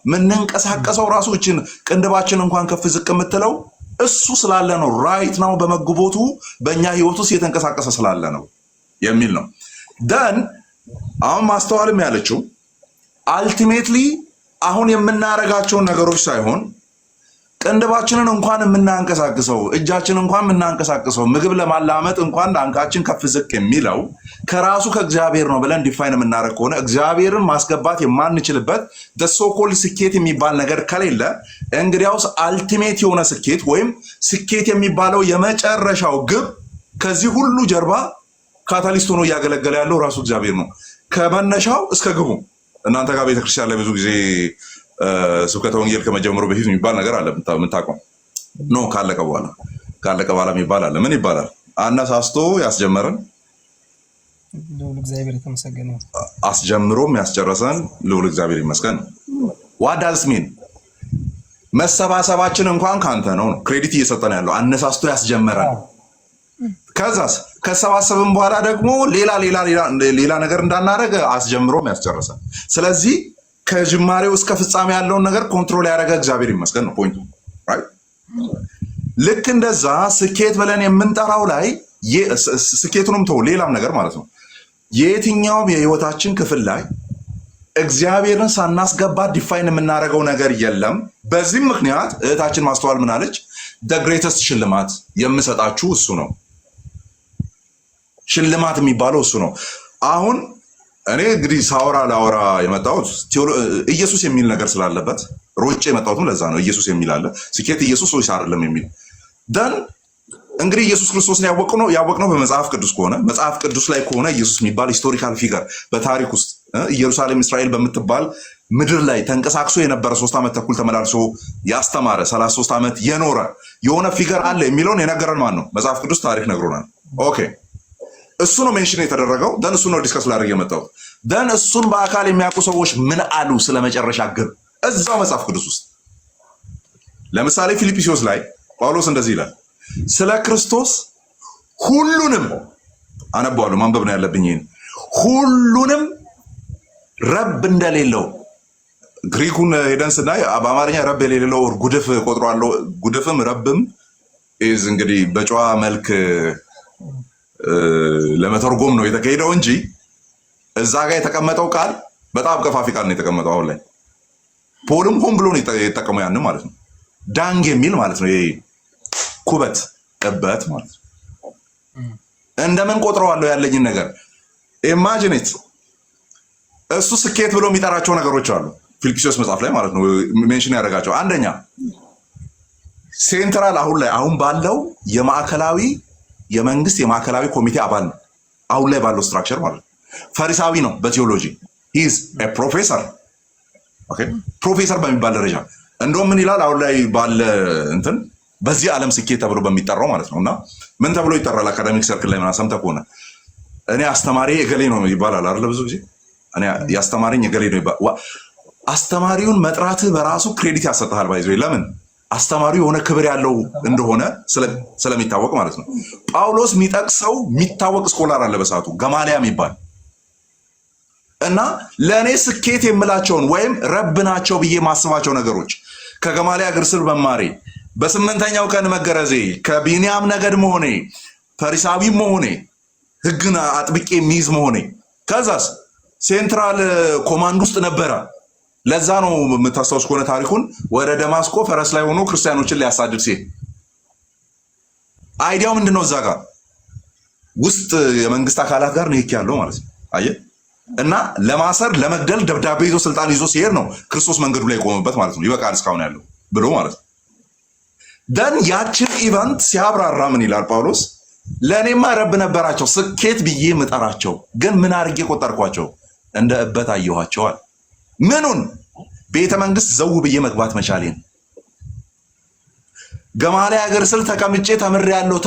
ምንንቀሳቀሰው ራሱ እችን ቅንድባችን እንኳን ከፍ ዝቅ የምትለው እሱ ስላለ ነው። ራይት ነው በመግቦቱ በእኛ ህይወት ውስጥ የተንቀሳቀሰ ስላለ ነው የሚል ነው። ደን አሁን ማስተዋልም ያለችው አልቲሜትሊ አሁን የምናረጋቸውን ነገሮች ሳይሆን ቅንድባችንን እንኳን የምናንቀሳቅሰው እጃችን እንኳን የምናንቀሳቅሰው ምግብ ለማላመጥ እንኳን አንቃችን ከፍ ዝቅ የሚለው ከራሱ ከእግዚአብሔር ነው ብለን ዲፋይን የምናደርግ ከሆነ እግዚአብሔርን ማስገባት የማንችልበት ደሶኮል ስኬት የሚባል ነገር ከሌለ እንግዲያውስ አልቲሜት የሆነ ስኬት ወይም ስኬት የሚባለው የመጨረሻው ግብ ከዚህ ሁሉ ጀርባ ካታሊስት ሆኖ እያገለገለ ያለው ራሱ እግዚአብሔር ነው። ከመነሻው እስከ ግቡ እናንተ ጋር ቤተክርስቲያን ላይ ብዙ ጊዜ ስብከተ ወንጌል ከመጀመሩ በፊት የሚባል ነገር አለ የምታውቀው ኖ ካለቀ በኋላ የሚባል አለ። ምን ይባላል? አነሳስቶ ያስጀመረን ልዑል እግዚአብሔር የተመሰገነ ይሁን፣ አስጀምሮም ያስጨረሰን ልዑል እግዚአብሔር ይመስገን። ዋት ዳዝ ሚን? መሰባሰባችን እንኳን ካንተ ነው ክሬዲት እየሰጠን ያለው አነሳስቶ ያስጀመረን። ከዛስ ከሰባሰብን በኋላ ደግሞ ሌላ ነገር እንዳናረገ አስጀምሮም ያስጨረሰን። ስለዚህ ከጅማሬው እስከ ፍጻሜ ያለውን ነገር ኮንትሮል ያደረገ እግዚአብሔር ይመስገን ነው ፖይንቱ። ልክ እንደዛ ስኬት ብለን የምንጠራው ላይ ስኬቱንም ተው ሌላም ነገር ማለት ነው የየትኛውም የህይወታችን ክፍል ላይ እግዚአብሔርን ሳናስገባ ዲፋይን የምናደርገው ነገር የለም። በዚህም ምክንያት እህታችን ማስተዋል ምናለች? the greatest ሽልማት የምሰጣችሁ እሱ ነው። ሽልማት የሚባለው እሱ ነው። አሁን እኔ እንግዲህ ሳወራ ላወራ የመጣሁት ኢየሱስ የሚል ነገር ስላለበት ሮጬ የመጣሁትም ለዛ ነው። ኢየሱስ የሚል አለ። ስኬት ኢየሱስ ወይስ አይደለም የሚል ደን እንግዲህ ኢየሱስ ክርስቶስን ያወቅነው በመጽሐፍ ቅዱስ ከሆነ መጽሐፍ ቅዱስ ላይ ከሆነ ኢየሱስ የሚባል ሂስቶሪካል ፊገር በታሪክ ውስጥ ኢየሩሳሌም እስራኤል በምትባል ምድር ላይ ተንቀሳቅሶ የነበረ 3 ዓመት ተኩል ተመላልሶ ያስተማረ 33 ዓመት የኖረ የሆነ ፊገር አለ የሚለውን የነገረን ማን ነው? መጽሐፍ ቅዱስ ታሪክ ነግሮናል። ኦኬ እሱ ነው ሜንሽን የተደረገው። ደን እሱ ነው ዲስከስ ላደርግ የመጣው። ደን እሱን በአካል የሚያውቁ ሰዎች ምን አሉ ስለመጨረሻ ግብ እዛው መጽሐፍ ቅዱስ ውስጥ። ለምሳሌ ፊልጵስዩስ ላይ ጳውሎስ እንደዚህ ይላል፣ ስለ ክርስቶስ ሁሉንም አነባዋለሁ፣ ማንበብ ነው ያለብኝ። ይሄን ሁሉንም ረብ እንደሌለው ግሪኩን ሄደን ስናይ በአማርኛ ረብ የሌለው ጉድፍ ቆጥሯለሁ። ጉድፍም ረብም ኢዝ እንግዲህ በጨዋ መልክ ለመተርጎም ነው የተካሄደው እንጂ እዛ ጋር የተቀመጠው ቃል በጣም ቀፋፊ ቃል ነው የተቀመጠው። አሁን ላይ ፖልም ሆን ብሎ ነው የተጠቀመው ያን ማለት ነው። ዳንግ የሚል ማለት ነው። ይሄ ኩበት እበት ማለት ነው። እንደምን ቆጥረዋለሁ ያለኝን ነገር ኢማጂኔት። እሱ ስኬት ብሎ የሚጠራቸው ነገሮች አሉ ፊልጵስዩስ መጽሐፍ ላይ ማለት ነው ሜንሽን ያደረጋቸው። አንደኛ ሴንትራል አሁን ባለው የመንግስት የማዕከላዊ ኮሚቴ አባል ነው። አሁን ላይ ባለው ስትራክቸር ማለት ነው። ፈሪሳዊ ነው በቴዎሎጂ ሂዝ ፕሮፌሰር። ኦኬ ፕሮፌሰር በሚባል ደረጃ እንደውም ምን ይላል አሁን ላይ ባለ እንትን በዚህ ዓለም ስኬት ተብሎ በሚጠራው ማለት ነው። እና ምን ተብሎ ይጠራል? አካዳሚክ ሰርክል ላይ ምናምን ሰምተህ ከሆነ እኔ አስተማሪ እገሌ ነው ይባላል አይደል? ብዙ ጊዜ እኔ ያስተማሪኝ እገሌ ነው ይባላል። አስተማሪውን መጥራትህ በራሱ ክሬዲት ያሰጥሃል። ባይዞ ለምን አስተማሪው የሆነ ክብር ያለው እንደሆነ ስለሚታወቅ ማለት ነው። ጳውሎስ የሚጠቅሰው የሚታወቅ ስኮላር አለ በሰዓቱ ገማሊያ የሚባል እና ለእኔ ስኬት የምላቸውን ወይም ረብ ናቸው ብዬ ማስባቸው ነገሮች ከገማልያል እግር ስር መማሬ፣ በስምንተኛው ቀን መገረዜ፣ ከቢንያም ነገድ መሆኔ፣ ፈሪሳዊ መሆኔ፣ ህግን አጥብቄ የሚይዝ መሆኔ፣ ከዛስ ሴንትራል ኮማንድ ውስጥ ነበረ። ለዛ ነው የምታስታውስ ከሆነ ታሪኩን ወደ ደማስቆ ፈረስ ላይ ሆኖ ክርስቲያኖችን ሊያሳድድ ሲል አይዲያው ምንድነው? እዛ ጋር ውስጥ የመንግስት አካላት ጋር ንክኪ ያለው ማለት ነው። አየህ እና ለማሰር ለመግደል ደብዳቤ ይዞ ስልጣን ይዞ ሲሄድ ነው ክርስቶስ መንገዱ ላይ ቆመበት ማለት ነው። ይበቃል እስካሁን ያለው ብሎ ማለት ነው። ደን ያችን ኢቨንት ሲያብራራ ምን ይላል ጳውሎስ? ለእኔማ ረብ ነበራቸው ስኬት ብዬ ምጠራቸው፣ ግን ምን አድርጌ ቆጠርኳቸው? እንደ እበት አየኋቸዋል። ምኑን? ቤተ መንግስት ዘው ብዬ መግባት መቻሌን፣ ገማልያል እግር ስር ተቀምጬ ተምሬያለሁ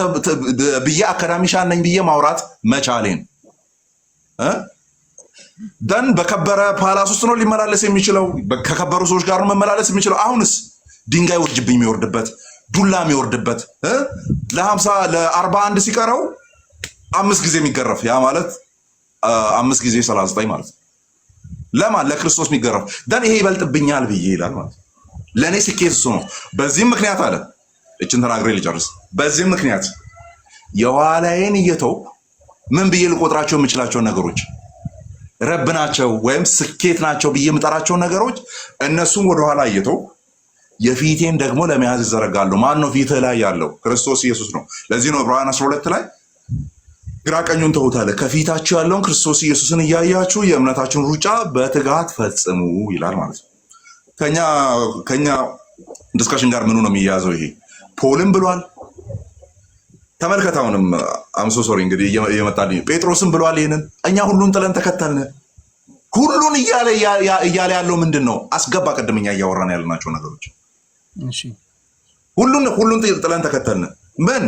ብዬ አካዳሚሻን ነኝ ብዬ ማውራት መቻሌን፣ ደን በከበረ ፓላስ ውስጥ ነው ሊመላለስ የሚችለው፣ ከከበሩ ሰዎች ጋር ነው መመላለስ የሚችለው። አሁንስ ድንጋይ ውርጅብኝ የሚወርድበት ዱላ የሚወርድበት ለ41 ሲቀረው 5 ጊዜ የሚገረፍ፣ ያ ማለት 5 ጊዜ 39 ማለት ነው። ለማን? ለክርስቶስ የሚገረፍ ደን ይሄ ይበልጥብኛል ብዬ ይላል ማለት ነው። ለእኔ ስኬት እሱ ነው። በዚህም ምክንያት አለ እችን ተናግሬ ልጨርስ። በዚህም ምክንያት የኋላዬን እየተው ምን ብዬ ልቆጥራቸው የምችላቸውን ነገሮች ረብ ናቸው ወይም ስኬት ናቸው ብዬ የምጠራቸውን ነገሮች እነሱም ወደኋላ እየተው የፊቴን ደግሞ ለመያዝ ይዘረጋለሁ። ማን ነው ፊትህ ላይ ያለው? ክርስቶስ ኢየሱስ ነው። ለዚህ ነው ዕብራውያን 12 ላይ ግራ ቀኙን ተውት አለ። ከፊታችሁ ያለውን ክርስቶስ ኢየሱስን እያያችሁ የእምነታችሁን ሩጫ በትጋት ፈጽሙ ይላል ማለት ነው። ከኛ ዲስካሽን ጋር ምኑ ነው የሚያያዘው? ይሄ ፖልም ብሏል። ተመልከት። አሁንም አምሶ ሶሪ እንግዲህ እየመጣልኝ ጴጥሮስም ብሏል። ይሄንን እኛ ሁሉን ጥለን ተከተልን። ሁሉን እያለ ያለው ምንድን ነው? አስገባ። ቅድም እኛ እያወራን ያልናቸው ነገሮች ሁሉን ጥለን ተከተልን። ምን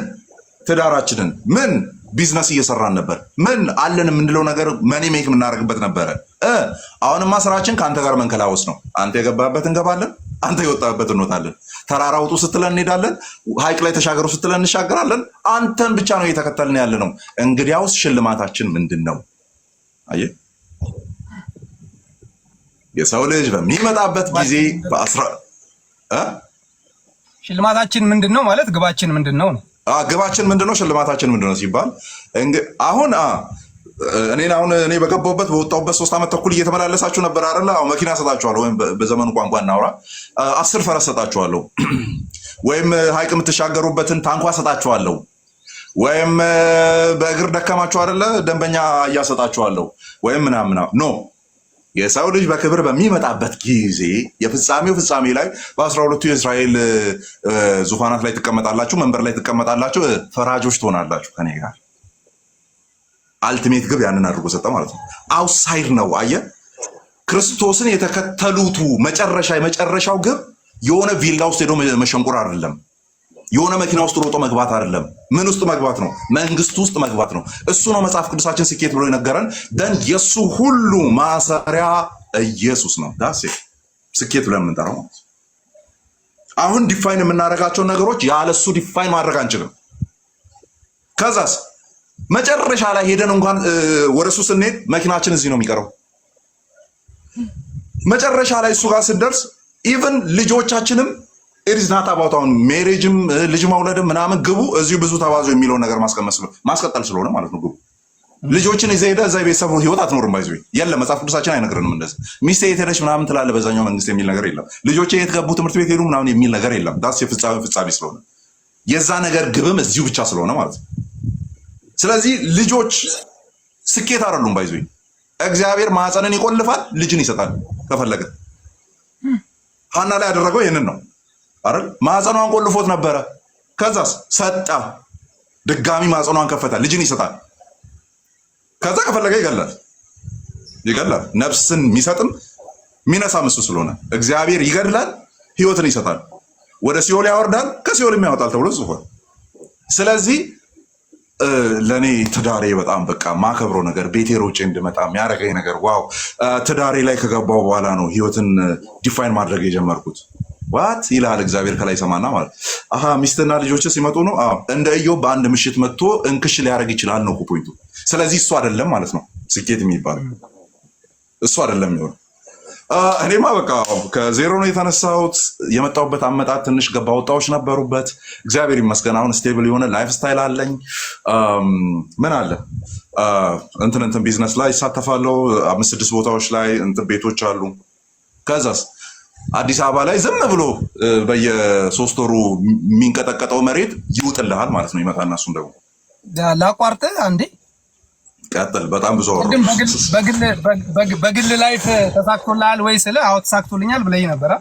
ትዳራችንን፣ ምን ቢዝነስ እየሰራን ነበር፣ ምን አለን የምንለው ነገር መኒ ሜክ የምናደርግበት ነበረ። አሁንማ ስራችን ከአንተ ጋር መንከላወስ ነው። አንተ የገባበት እንገባለን፣ አንተ የወጣበት እንወጣለን። ተራራ ውጡ ስትለን እንሄዳለን፣ ሀይቅ ላይ ተሻገሩ ስትለን እንሻገራለን። አንተን ብቻ ነው እየተከተልን ያለ ነው። እንግዲያውስ ሽልማታችን ምንድን ነው? አየህ፣ የሰው ልጅ በሚመጣበት ጊዜ ሽልማታችን ምንድን ነው ማለት ግባችን ምንድን ነው ነው። ግባችን ምንድን ነው? ሽልማታችን ምንድን ነው ሲባል አሁን እኔ በገባሁበት በወጣሁበት 3 ዓመት ተኩል እየተመላለሳችሁ ነበር አይደለ? አሁን መኪና ሰጣችኋለሁ፣ ወይም በዘመኑ ቋንቋ እናውራ 10 ፈረስ ሰጣችኋለሁ፣ ወይም ሀይቅ የምትሻገሩበትን ታንኳ ሰጣችኋለሁ፣ ወይም በእግር ደከማችሁ አይደለ? ደንበኛ እያሰጣችኋለሁ፣ ወይም ምናምን ኖ። የሰው ልጅ በክብር በሚመጣበት ጊዜ የፍጻሜው ፍጻሜ ላይ በ12ቱ የእስራኤል ዙፋናት ላይ ትቀመጣላችሁ፣ መንበር ላይ ትቀመጣላችሁ፣ ፈራጆች ትሆናላችሁ ከኔ ጋር። አልቲሜት ግብ ያንን አድርጎ ሰጠ ማለት ነው። አውትሳይድ ነው። አየህ፣ ክርስቶስን የተከተሉቱ የመጨረሻው ግብ የሆነ ቪላ ውስጥ ሄዶ መሸንቆር አይደለም። የሆነ መኪና ውስጥ ሮጦ መግባት አይደለም። ምን ውስጥ መግባት ነው? መንግስቱ ውስጥ መግባት ነው። እሱ ነው መጽሐፍ ቅዱሳችን ስኬት ብሎ የነገረን። ደን የሱ ሁሉ ማሰሪያ ኢየሱስ ነው። ዳሴ ስኬት ብለን የምንጠራው ማለት ነው። አሁን ዲፋይን የምናደርጋቸውን ነገሮች ያለሱ ዲፋይን ማድረግ አንችልም። ከዛስ መጨረሻ ላይ ሄደን እንኳን ወደ እሱ ስንሄድ መኪናችን እዚህ ነው የሚቀረው። መጨረሻ ላይ እሱ ጋር ስንደርስ ኢቭን ልጆቻችንም ኢትስ አባውት አሁን ሜሬጅም ልጅ መውለድም ምናምን ግቡ እዚሁ ብዙ ተባዙ የሚለውን ነገር ማስቀጠል ስለሆነ ማለት ነው። ግቡ ልጆችን ይዘህ ሄደህ እዛ የቤተሰብ ህይወት አትኖርም። ባይዘ የለም መጽሐፍ ቅዱሳችን አይነግረንም እንደዚህ። ሚስቴ የት ሄደች ምናምን ትላለህ በዛኛው መንግስት የሚል ነገር የለም። ልጆቼ የት ገቡ ትምህርት ቤት ሄዱ ምናምን የሚል ነገር የለም። ዳስ ፍጻሜ ስለሆነ የዛ ነገር ግብም እዚሁ ብቻ ስለሆነ ማለት ነው። ስለዚህ ልጆች ስኬት አይደሉም። ባይዘ እግዚአብሔር ማህፀንን ይቆልፋል፣ ልጅን ይሰጣል ከፈለገ። ሐና ላይ ያደረገው ይህንን ነው አይደል? ማህፀኗን ቆልፎት ነበረ። ከዛስ ሰጣ፣ ድጋሚ ማህፀኗን ከፈታ፣ ልጅን ይሰጣል። ከዛ ከፈለገ ይገላል። ነፍስን የሚሰጥም የሚነሳም እሱ ስለሆነ እግዚአብሔር ይገድላል፣ ህይወትን ይሰጣል፣ ወደ ሲኦል ያወርዳል፣ ከሲኦልም ያወጣል ተብሎ ጽፏል። ስለዚህ ለኔ ትዳሬ በጣም በቃ ማከብረው ነገር፣ ቤቴ ሮጬ እንድመጣ የሚያደርገኝ ነገር ዋው። ትዳሬ ላይ ከገባው በኋላ ነው ህይወትን ዲፋይን ማድረግ የጀመርኩት። ዋት ይላል እግዚአብሔር ከላይ ሰማና ማለት አሃ ሚስትና ልጆች ሲመጡ ነው። እንደ ኢዮብ በአንድ ምሽት መጥቶ እንክሽ ሊያደርግ ይችላል ነው ፖይንቱ። ስለዚህ እሱ አይደለም ማለት ነው ስኬት የሚባለው። እሱ አይደለም የሚሆነው። እኔማ በቃ ከዜሮ ነው የተነሳሁት። የመጣሁበት አመጣጥ ትንሽ ገባ ወጣዎች ነበሩበት። እግዚአብሔር ይመስገን አሁን ስቴብል የሆነ ላይፍ ስታይል አለኝ። ምን አለ እንትን ቢዝነስ ላይ ይሳተፋለሁ። 5-6 ቦታዎች ላይ እንትን ቤቶች አሉ። ከዛስ አዲስ አበባ ላይ ዝም ብሎ በየ3 ወሩ የሚንቀጠቀጠው መሬት ይውጥልሃል ማለት ነው። ይመጣና እሱም ደግሞ ላቋርጥ አንዴ ቀጥል። በጣም ብዙ ወሩ በግል ላይፍ ተሳክቶልሃል ወይ ስለ አዎ ተሳክቶልኛል ብለኝ ነበር።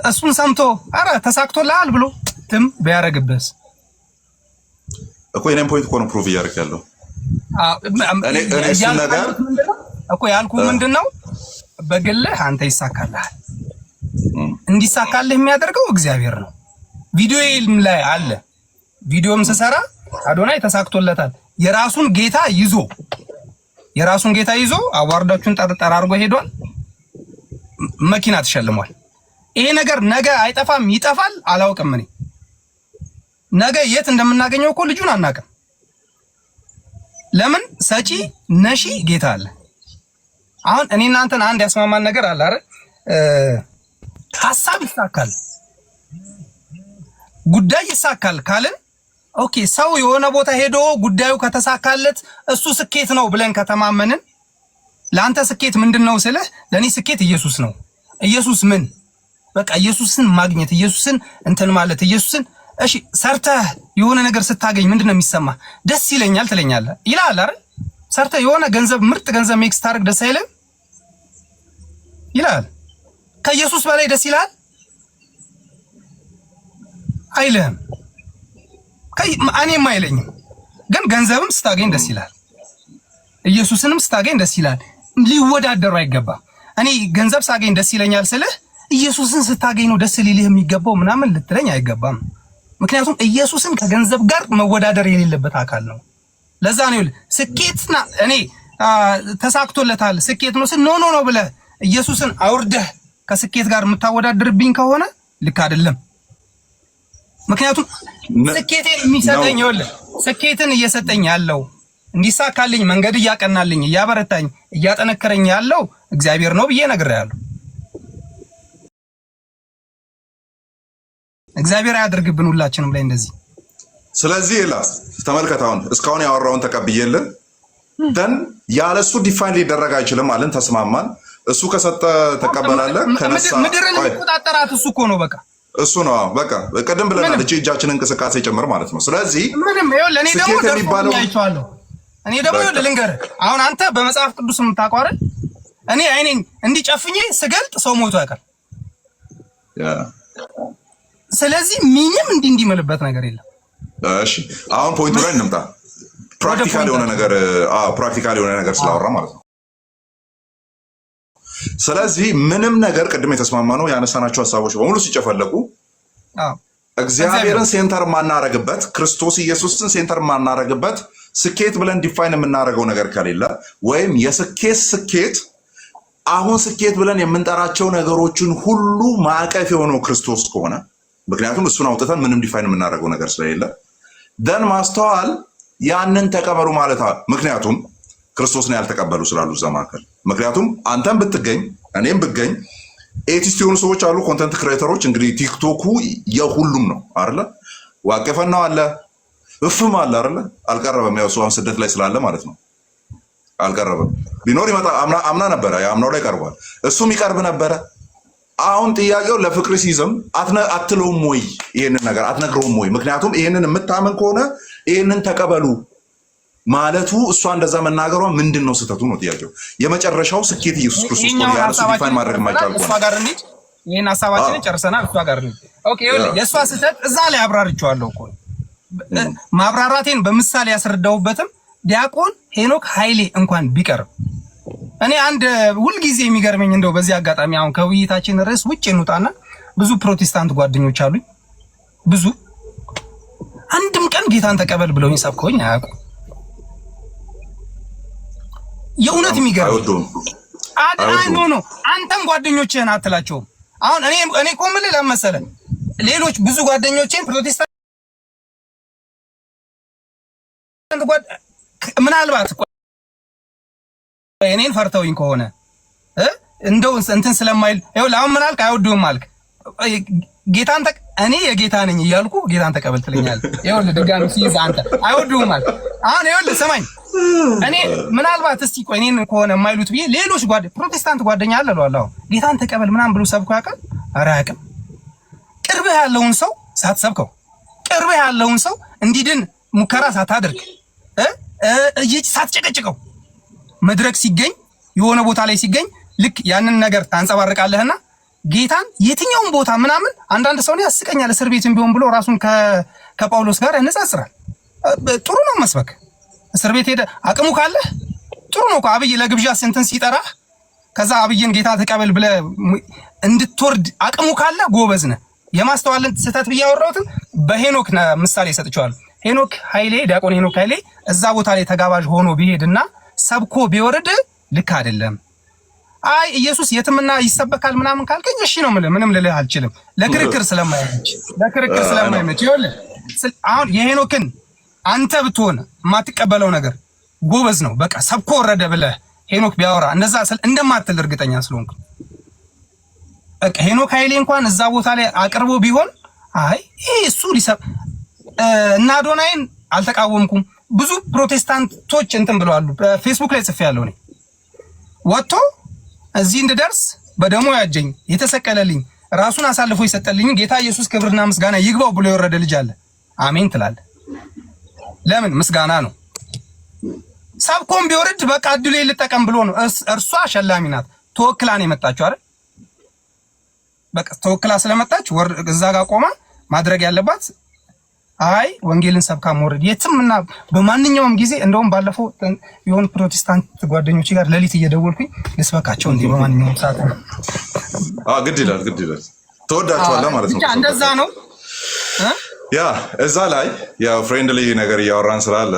እሱን ሰምቶ አረ ተሳክቶልሃል ብሎ ትም ቢያረግብስ እኮ የኔን ፖይንት እኮ ነው ፕሩቭ እያደረክ ያለው። እኔ እሱ ነገር እኮ ያልኩ ምንድነው በግልህ አንተ ይሳካልሃል። እንዲሳካልህ የሚያደርገው እግዚአብሔር ነው። ቪዲዮም ላይ አለ። ቪዲዮም ስሰራ አዶናይ ተሳክቶለታል። የራሱን ጌታ ይዞ አዋርዳችሁን ጠራርጎ ሄዷል። መኪና ተሸልሟል። ይሄ ነገር ነገ አይጠፋም ይጠፋል አላውቅም። እኔ ነገ የት እንደምናገኘው እኮ ልጁን አናውቅም። ለምን ሰጪ ነሺ ጌታ አለ። አሁን እኔ እናንተን አንድ ያስማማን ነገር አለ አይደል? ሐሳብ ይሳካል፣ ጉዳይ ይሳካል ካልን ኦኬ፣ ሰው የሆነ ቦታ ሄዶ ጉዳዩ ከተሳካለት እሱ ስኬት ነው ብለን ከተማመንን፣ ለአንተ ስኬት ምንድነው ስልህ ለኔ ስኬት ኢየሱስ ነው። ኢየሱስ ምን በቃ ኢየሱስን ማግኘት፣ ኢየሱስን እንትን ማለት፣ ኢየሱስን እሺ ሰርተህ የሆነ ነገር ስታገኝ ምንድነው የሚሰማ? ደስ ይለኛል ትለኛለህ ይላል አይደል? ሰርተህ የሆነ ገንዘብ ምርጥ ገንዘብ ሜክስ ታርግ ደስ አይልም ይላል። ከኢየሱስ በላይ ደስ ይላል አይልም? እኔም አይለኝም። ግን ገንዘብም ስታገኝ ደስ ይላል፣ ኢየሱስንም ስታገኝ ደስ ይላል። ሊወዳደሩ አይገባም። እኔ ገንዘብ ሳገኝ ደስ ይለኛል ስልህ ኢየሱስን ስታገኝ ነው ደስ ሊልህ የሚገባው ምናምን ልትለኝ አይገባም። ምክንያቱም ኢየሱስን ከገንዘብ ጋር መወዳደር የሌለበት አካል ነው። ለዛ ነው ስኬትና እኔ ተሳክቶለታል ስኬት ነው ኖ ኖ ነው ብለህ ኢየሱስን አውርደህ ከስኬት ጋር የምታወዳድርብኝ ከሆነ ልክ አይደለም። ምክንያቱም ስኬቴን የሚሰጠኝ ይኸውልህ ስኬትን እየሰጠኝ ያለው እንዲሳካልኝ መንገድ እያቀናልኝ እያበረታኝ እያጠነከረኝ ያለው እግዚአብሔር ነው ብዬ ነግሬሃለሁ። እግዚአብሔር አያድርግብን ሁላችንም ላይ እንደዚህ። ስለዚህ ኤላስ ተመልከት፣ አሁን እስካሁን ያወራውን ተቀብዬልን ደን ያለሱ ዲፋይን ሊደረግ አይችልም አለን፣ ተስማማን። እሱ ከሰጠ ተቀበላለን። ከነሳ ምድርን የሚቆጣጠራት እሱ እኮ ነው። በቃ እሱ ነው። በቃ ቀደም ብለናል፣ እጃችንን እንቅስቃሴ ጭምር ማለት ነው። ስለዚህ ምንም ይኸውልህ፣ እኔ ደግሞ ልንገርህ፣ አሁን አንተ በመጽሐፍ ቅዱስ የምታውቀው አይደል? እኔ አይኔን እንዲጨፍኝ ስገልጥ ሰው ሞቶ ያውቃል። ስለዚህ ምንም እንዲመልበት ነገር የለም። እሺ አሁን ፖይንቱ ላይ እንምጣ። ፕራክቲካል የሆነ ነገር ስላወራ ማለት ነው። ስለዚህ ምንም ነገር ቅድም የተስማማነው ያነሳናቸው ሀሳቦች በሙሉ ሲጨፈለቁ እግዚአብሔርን ሴንተር ማናረግበት፣ ክርስቶስ ኢየሱስን ሴንተር ማናረግበት ስኬት ብለን ዲፋይን የምናደርገው ነገር ከሌለ ወይም ስኬት አሁን ስኬት ብለን የምንጠራቸው ነገሮችን ሁሉ ማዕቀፍ የሆነው ክርስቶስ ከሆነ፣ ምክንያቱም እሱን አውጥተን ምንም ዲፋይን የምናደርገው ነገር ስለሌለ ደን ማስተዋል ያንን ተቀበሉ ማለት ምክንያቱም ክርስቶስን ያልተቀበሉ ስላሉ እዛ መካከል። ምክንያቱም አንተም ብትገኝ እኔም ብገኝ ኤቲስት የሆኑ ሰዎች አሉ፣ ኮንተንት ክሬተሮች። እንግዲህ ቲክቶኩ የሁሉም ነው አይደለ? ዋቀፈናው አለ፣ እፍም አለ አይደለ? አልቀረበም። ያው እሱ ስደት ላይ ስላለ ማለት ነው አልቀረበም። ቢኖር ይመጣ አምና ነበረ፣ አምናው ላይ ቀርቧል። እሱም ይቀርብ ነበረ። አሁን ጥያቄው ለፍቅር ሲዝም አትለውም ወይ? ይሄንን ነገር አትነግረውም ወይ? ምክንያቱም ይሄንን የምታምን ከሆነ ይሄንን ተቀበሉ ማለቱ እሷ እንደዛ መናገሯ ምንድን ነው ስህተቱ ነው ጥያቄው። የመጨረሻው ስኬት ኢየሱስ ክርስቶስ ነው ያለው። ዲፋይን ማድረግ የማይቻል እሷ ጋር እንሂድ። ይሄን ሐሳባችንን ጨርሰናል። እሷ ጋር እንሂድ። ኦኬ የእሷ ስህተት እዛ ላይ አብራርቼዋለሁ እኮ ማብራራቴን በምሳሌ ያስረዳሁበትም ዲያቆን ሄኖክ ኃይሌ እንኳን ቢቀርብ እኔ አንድ ሁልጊዜ የሚገርመኝ እንደው በዚህ አጋጣሚ አሁን ከውይይታችን ርዕስ ውጭ እንውጣና ብዙ ፕሮቴስታንት ጓደኞች አሉኝ። ብዙ አንድም ቀን ጌታን ተቀበል ብለውኝ ሰብከውኝ አያውቁም። የእውነት የሚገርም ኖ አንተም ጓደኞችህን አትላቸውም። አሁን እኔ እኮ የምልህ ለምን መሰለህ ሌሎች ብዙ ጓደኞቼን ፕሮቴስታንት ምናልባት እኔን ፈርተውኝ ከሆነ እንደው እንትን ስለማይል ይኸው ለአሁን ምን አልክ? አይወዱህም አልክ። ጌታን እኔ የጌታ ነኝ እያልኩ ጌታን ተቀበል ትለኛለህ። ይኸውልህ ድጋሚ ሲይዝ አንተ አይወዱህም አልክ። አሁን ይኸውልህ ስማኝ፣ እኔ ምናልባት እስቲ ቆይ እኔን ከሆነ የማይሉት ብዬ ሌሎች ፕሮቴስታንት ጓደኛ አለ እለዋለሁ። አሁን ጌታን ተቀበል ምናምን ብሎ ሰብኮ ያውቃል? ኧረ አያውቅም። ቅርብህ ያለውን ሰው ሳትሰብከው፣ ቅርብህ ያለውን ሰው እንዲድን ሙከራ ሳታደርግ ሳትጨቀጭቀው መድረክ ሲገኝ የሆነ ቦታ ላይ ሲገኝ ልክ ያንን ነገር ታንጸባርቃለህና ጌታን የትኛውን ቦታ ምናምን አንዳንድ ሰው ነው ያስቀኛል። እስር ቤትም ቢሆን ብሎ ራሱን ከጳውሎስ ጋር ያነጻጽራል። ጥሩ ነው መስበክ። እስር ቤት ሄደ አቅሙ ካለ ጥሩ ነው እኮ። አብይ ለግብዣ ስንትን ሲጠራህ ከዛ አብይን ጌታ ተቀበል ብለህ እንድትወርድ አቅሙ ካለ ጎበዝ ነህ። የማስተዋልን ስህተት ብዬ ያወራሁትን በሄኖክ ምሳሌ ሰጥቼዋለሁ። ሄኖክ ኃይሌ ዲያቆን ሄኖክ ኃይሌ እዛ ቦታ ላይ ተጋባዥ ሆኖ ቢሄድና ሰብኮ ቢወርድ ልክ አይደለም። አይ ኢየሱስ የትምና ይሰበካል ምናምን ካልከኝ እሺ ነው የምልህ። ምንም ልልህ አልችልም። ለክርክር ስለማይመች ይኸውልህ አሁን የሄኖክን አንተ ብትሆን የማትቀበለው ነገር ጎበዝ ነው በቃ ሰብኮ ወረደ ብለህ ሄኖክ ቢያወራ እንደዛ እንደማትል እርግጠኛ ስለሆንኩ በቃ ሄኖክ ኃይሌ እንኳን እዛ ቦታ ላይ አቅርቦ ቢሆን አይ ይሄ እሱ እና አዶናይን አልተቃወምኩም። ብዙ ፕሮቴስታንቶች እንትን ብለዋል። በፌስቡክ ላይ ጽፌያለሁ። እኔ ወጥቶ እዚህ እንድደርስ በደሙ ያጀኝ የተሰቀለልኝ ራሱን አሳልፎ ይሰጠልኝ ጌታ ኢየሱስ ክብርና ምስጋና ይግባው ብሎ የወረደ ልጅ አለ። አሜን ትላለህ። ለምን? ምስጋና ነው። ሰብኮም ቢወርድ በቃ እድሌ ልጠቀም ብሎ ነው። እርሷ ሸላሚ ናት። ተወክላ ነው የመጣችው አይደል? በቃ ተወክላ ስለመጣች እዛ ጋር ቆማ ማድረግ ያለባት አይ ወንጌልን ሰብካ መውረድ የትምና በማንኛውም ጊዜ እንደውም ባለፈው የሆኑ ፕሮቴስታንት ጓደኞች ጋር ሌሊት እየደወልኩኝ ልስበካቸው እንዴ በማንኛውም ሰዓት ነው። ግድ ይላል ተወዳችኋለህ ማለት ነው። እንደዛ ነው። ያ እዛ ላይ ያው ፍሬንድሊ ነገር እያወራን ስላለ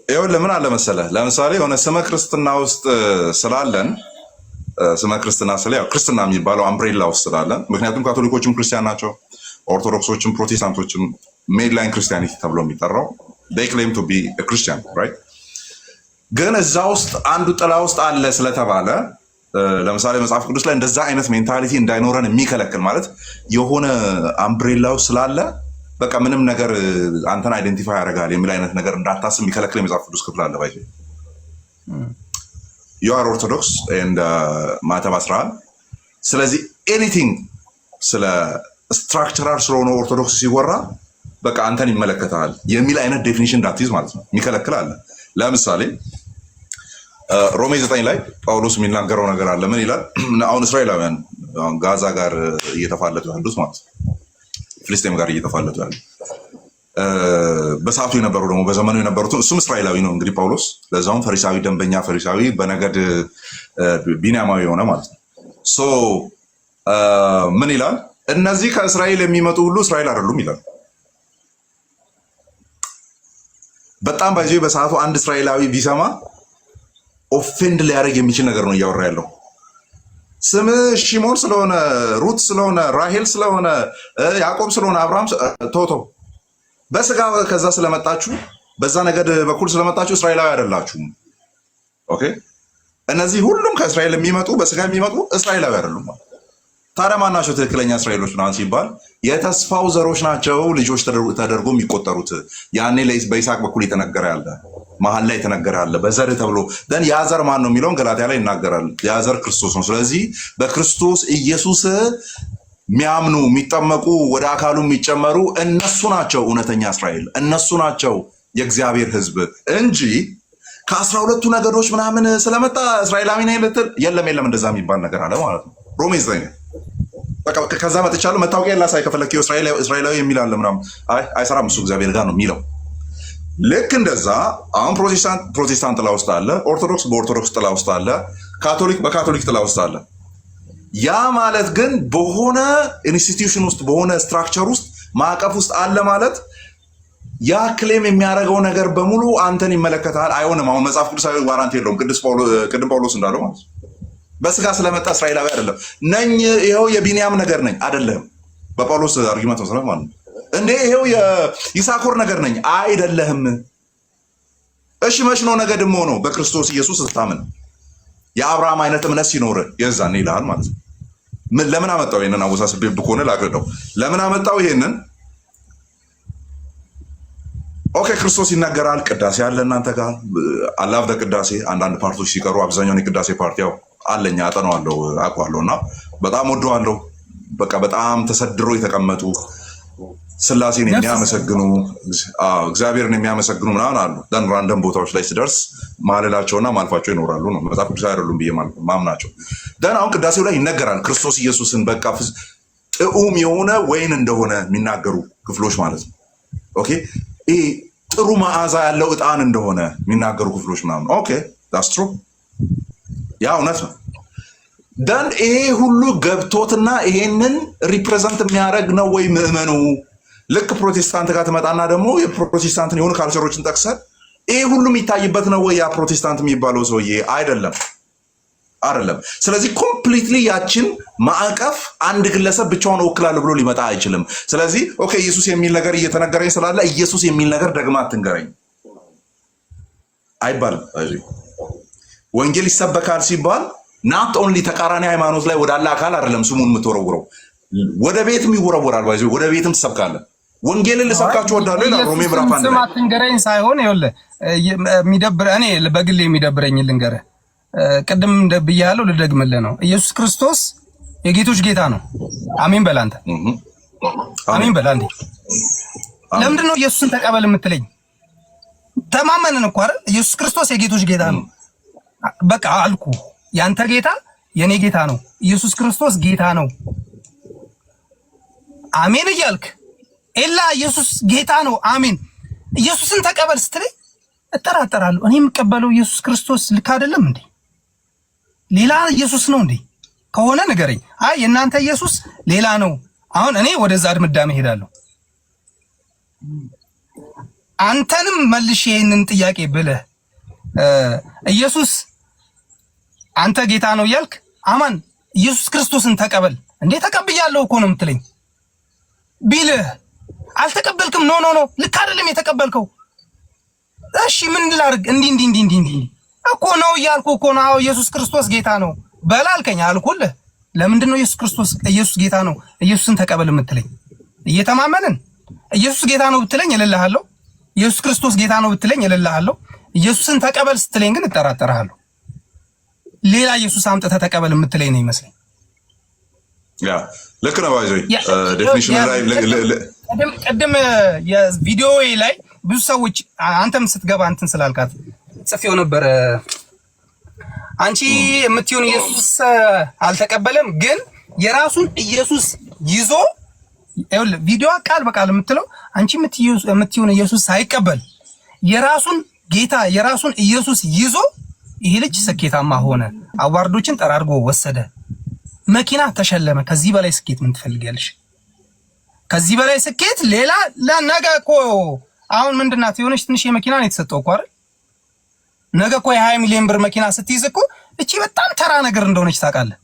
ይኸውልህ ምን አለ መሰለህ፣ ለምሳሌ የሆነ ስመ ክርስትና ውስጥ ስላለን ስመ ክርስትና ስለ ያው ክርስትና የሚባለው አምብሬላ ውስጥ ስላለን፣ ምክንያቱም ካቶሊኮችም ክርስቲያን ናቸው፣ ኦርቶዶክሶችም ፕሮቴስታንቶችም ሜድላይን ክርስቲያኒቲ ተብሎ የሚጠራው they claim to be a Christian right። ግን እዛ ውስጥ አንዱ ጥላ ውስጥ አለ ስለተባለ ለምሳሌ መጽሐፍ ቅዱስ ላይ እንደዛ አይነት ሜንታሊቲ እንዳይኖረን የሚከለክል ማለት የሆነ አምብሬላው ስላለ በቃ ምንም ነገር አንተን አይደንቲፋይ ያደርጋል የሚል አይነት ነገር እንዳታስብ የሚከለክል የመጽሐፍ ቅዱስ ክፍል አለ። ባይ you are orthodox and ማተብ 11 ስለዚህ ኤኒቲንግ ስለ ስትራክቸራል ስለሆነ ኦርቶዶክስ ሲወራ በቃ አንተን ይመለከታል የሚል አይነት ዴፊኒሽን እንዳትይዝ ማለት ነው። የሚከለክል አለ። ለምሳሌ ሮሜ 9 ላይ ጳውሎስ የሚናገረው ነገር አለ። ምን ይላል? አሁን እስራኤላውያን ጋዛ ጋር እየተፋለጡ ያሉት ማለት ፍልስጤም ጋር እየተፋለጡ ያሉ በሰዓቱ የነበሩ ደግሞ በዘመኑ የነበሩት እሱም እስራኤላዊ ነው እንግዲህ ጳውሎስ፣ ለዛውም ፈሪሳዊ፣ ደንበኛ ፈሪሳዊ፣ በነገድ ቢንያማዊ የሆነ ማለት ነው። ሶ ምን ይላል? እነዚህ ከእስራኤል የሚመጡ ሁሉ እስራኤል አይደሉም ይላል። በጣም ባይዞ በሰዓቱ አንድ እስራኤላዊ ቢሰማ ኦፌንድ ሊያደርግ የሚችል ነገር ነው እያወራ ያለው። ስም ሽሞን ስለሆነ፣ ሩት ስለሆነ፣ ራሄል ስለሆነ፣ ያዕቆብ ስለሆነ፣ አብርሃም ቶቶ በስጋ ከዛ ስለመጣችሁ በዛ ነገድ በኩል ስለመጣችሁ እስራኤላዊ አይደላችሁም። ኦኬ፣ እነዚህ ሁሉም ከእስራኤል የሚመጡ በስጋ የሚመጡ እስራኤላዊ አይደሉም። ታዲያ ማን ናቸው ትክክለኛ እስራኤሎች ምናምን ሲባል የተስፋው ዘሮች ናቸው ልጆች ተደርጎ የሚቆጠሩት። ያኔ በይስሐቅ በኩል የተነገረ ያለ መሀል ላይ የተነገረ ያለ በዘር ተብሎ ደን ያ ዘር ማን ነው የሚለውን ገላትያ ላይ ይናገራል። ያ ዘር ክርስቶስ ነው። ስለዚህ በክርስቶስ ኢየሱስ የሚያምኑ የሚጠመቁ ወደ አካሉ የሚጨመሩ እነሱ ናቸው እውነተኛ እስራኤል፣ እነሱ ናቸው የእግዚአብሔር ሕዝብ እንጂ ከ12ቱ ነገዶች ምናምን ስለመጣ እስራኤላዊ ነኝ ልትል የለም። እንደዛ የሚባል ነገር አለ ማለት ነው። ሮሜ 9 በቃ ከዛ መጥቻለሁ መታወቂያ ላሳይ ከፈለክ እስራኤላዊ የሚል አለ ምናምን አይሰራም። እሱ እግዚአብሔር ጋር ነው የሚለው። ልክ እንደዛ አሁን ፕሮቴስታንት ጥላ ውስጥ አለ፣ ኦርቶዶክስ በኦርቶዶክስ ጥላ ውስጥ አለ፣ ካቶሊክ በካቶሊክ ጥላ ውስጥ አለ። ያ ማለት ግን በሆነ ኢንስቲትዩሽን ውስጥ በሆነ ስትራክቸር ውስጥ ማዕቀፍ ውስጥ አለ ማለት ያ ክሌም የሚያደርገው ነገር በሙሉ አንተን ይመለከታል አይሆንም። አሁን መጽሐፍ ቅዱሳዊ ዋራንት የለውም። ቅድም ጳውሎስ እንዳለው ማለት በስጋ ስለመጣ እስራኤላዊ አይደለም ነኝ ይኸው የቢንያም ነገር ነኝ አይደለም። በጳውሎስ አርጊመንት ማለት ነው እንዴ ይኸው የይሳኮር ነገር ነኝ አይደለህም። እሺ መች ነው ነገ ደግሞ ነው በክርስቶስ ኢየሱስ ስታምን የአብርሃም አይነት እምነት ሲኖር የዛኔ ይልሃል ማለት ነው። ለምን አመጣው ይሄንን? አወሳስቤ ከሆነ ላቅርደው። ለምን አመጣው ይሄንን? ኦኬ ክርስቶስ ይናገራል። ቅዳሴ አለ እናንተ ጋር አላፍ ቅዳሴ አንዳንድ ፓርቶች ሲቀሩ አብዛኛውን የቅዳሴ ፓርቲ ያው አለኛ አጠናዋለሁ አውቀዋለሁ እና በጣም ወደዋለሁ። በቃ በጣም ተሰድሮ የተቀመጡ ስላሴን የሚያመሰግኑ እግዚአብሔርን የሚያመሰግኑ ምናምን አሉ። ደን ራንደም ቦታዎች ላይ ሲደርስ ማለላቸውና ማልፋቸው ይኖራሉ ነው መጽሐፍ ቅዱስ አይደሉም ብዬ ማምናቸው። ደን አሁን ቅዳሴው ላይ ይነገራል ክርስቶስ ኢየሱስን በቃ ጥዑም የሆነ ወይን እንደሆነ የሚናገሩ ክፍሎች ማለት ነው። ኦኬ ይሄ ጥሩ መዓዛ ያለው ዕጣን እንደሆነ የሚናገሩ ክፍሎች ምናምን ኦኬ ዳትስ ትሩ ያ እውነት ነው። ደን ይሄ ሁሉ ገብቶትና ይሄንን ሪፕሬዘንት የሚያደርግ ነው ወይ ምዕመኑ? ልክ ፕሮቴስታንት ጋር ትመጣና ደግሞ የፕሮቴስታንትን የሆኑ ካልቸሮችን ጠቅሰን ይሄ ሁሉ የሚታይበት ነው ወይ ያ ፕሮቴስታንት የሚባለው ሰውዬ? አይደለም። ስለዚህ ኮምፕሊትሊ ያችን ማዕቀፍ አንድ ግለሰብ ብቻውን እወክላለሁ ብሎ ሊመጣ አይችልም። ስለዚህ ኦኬ ኢየሱስ የሚል ነገር እየተነገረኝ ስላለ ኢየሱስ የሚል ነገር ደግማ አትንገረኝ አይባልም። ወንጌል ይሰበካል ሲባል ናት ኦንሊ ተቃራኒ ሃይማኖት ላይ ወዳለ አካል አይደለም ስሙን የምትወረውረው፣ ወደ ቤትም ይወረወራል። ባይዞ ወደ ቤትም ትሰብካለህ። ወንጌልን ልሰብካችሁ ወዳለሁ ይላል ሮሜ ምዕራፍ 1 ላይ። ስም አትንገረኝ ሳይሆን ይኸውልህ የሚደብር እኔ በግሌ የሚደብረኝ ልንገርህ። ቅድም እንደብያለሁ ልደግምልህ ነው። ኢየሱስ ክርስቶስ የጌቶች ጌታ ነው። አሜን በል አንተ። አሜን በል አንዴ። ለምንድን ነው ኢየሱስን ተቀበል የምትለኝ? ተማመንን እኮ አይደል? ኢየሱስ ክርስቶስ የጌቶች ጌታ ነው። በቃ አልኩ። ያንተ ጌታ የኔ ጌታ ነው። ኢየሱስ ክርስቶስ ጌታ ነው። አሜን እያልክ ኤላ ኢየሱስ ጌታ ነው። አሜን። ኢየሱስን ተቀበል ስትለኝ እጠራጠራለሁ። እኔ የምቀበለው ኢየሱስ ክርስቶስ ልክ አይደለም እንዴ? ሌላ ኢየሱስ ነው እንዴ? ከሆነ ንገረኝ። አይ የእናንተ ኢየሱስ ሌላ ነው። አሁን እኔ ወደዛ ድምዳሜ ሄዳለሁ። አንተንም መልሽ ይሄንን ጥያቄ ብለህ ኢየሱስ አንተ ጌታ ነው እያልክ አማን ኢየሱስ ክርስቶስን ተቀበል እንዴ? ተቀብያለሁ እኮ ነው የምትለኝ ቢልህ አልተቀበልክም። ኖ ልክ አይደለም የተቀበልከው። እሺ ምን ላድርግ? እንዲህ እኮ ነው እያልኩ እኮ ነው። አዎ ኢየሱስ ክርስቶስ ጌታ ነው በላልከኝ አልኩልህ። ለምንድን ነው ኢየሱስ ጌታ ነው ኢየሱስን ተቀበል የምትለኝ? እየተማመንን ኢየሱስ ጌታ ነው ብትለኝ እልልሃለሁ። ኢየሱስ ክርስቶስ ጌታ ነው ብትለኝ እልልሃለሁ። ኢየሱስን ተቀበል ስትለኝ ግን እጠራጠርሃለሁ። ሌላ ኢየሱስ አምጥተህ ተቀበል የምትለኝ ነው ይመስለኝ። ያ ልክ ነው። ባይዞይ ዴፊኒሽን ላይ ቅድም የቪዲዮ ላይ ብዙ ሰዎች አንተም ስትገባ እንትን ስላልካት ጽፌው ነበር። አንቺ የምትዩን ኢየሱስ አልተቀበለም፣ ግን የራሱን ኢየሱስ ይዞ ይኸውልህ፣ ቪዲዮ ቃል በቃል የምትለው አንቺ የምትዩን ኢየሱስ ሳይቀበል የራሱን ጌታ የራሱን ኢየሱስ ይዞ ይሄ ልጅ ስኬታማ ሆነ፣ አዋርዶችን ጠራርጎ ወሰደ፣ መኪና ተሸለመ። ከዚህ በላይ ስኬት ምን ትፈልጊያለሽ? ከዚህ በላይ ስኬት ሌላ ለነገ እኮ አሁን ምንድናት የሆነች ትንሽ የመኪና ነው የተሰጠው እኮ አይደል? ነገ እኮ የ20 ሚሊዮን ብር መኪና ስትይዝ እኮ እቺ በጣም ተራ ነገር እንደሆነች ታውቃለህ።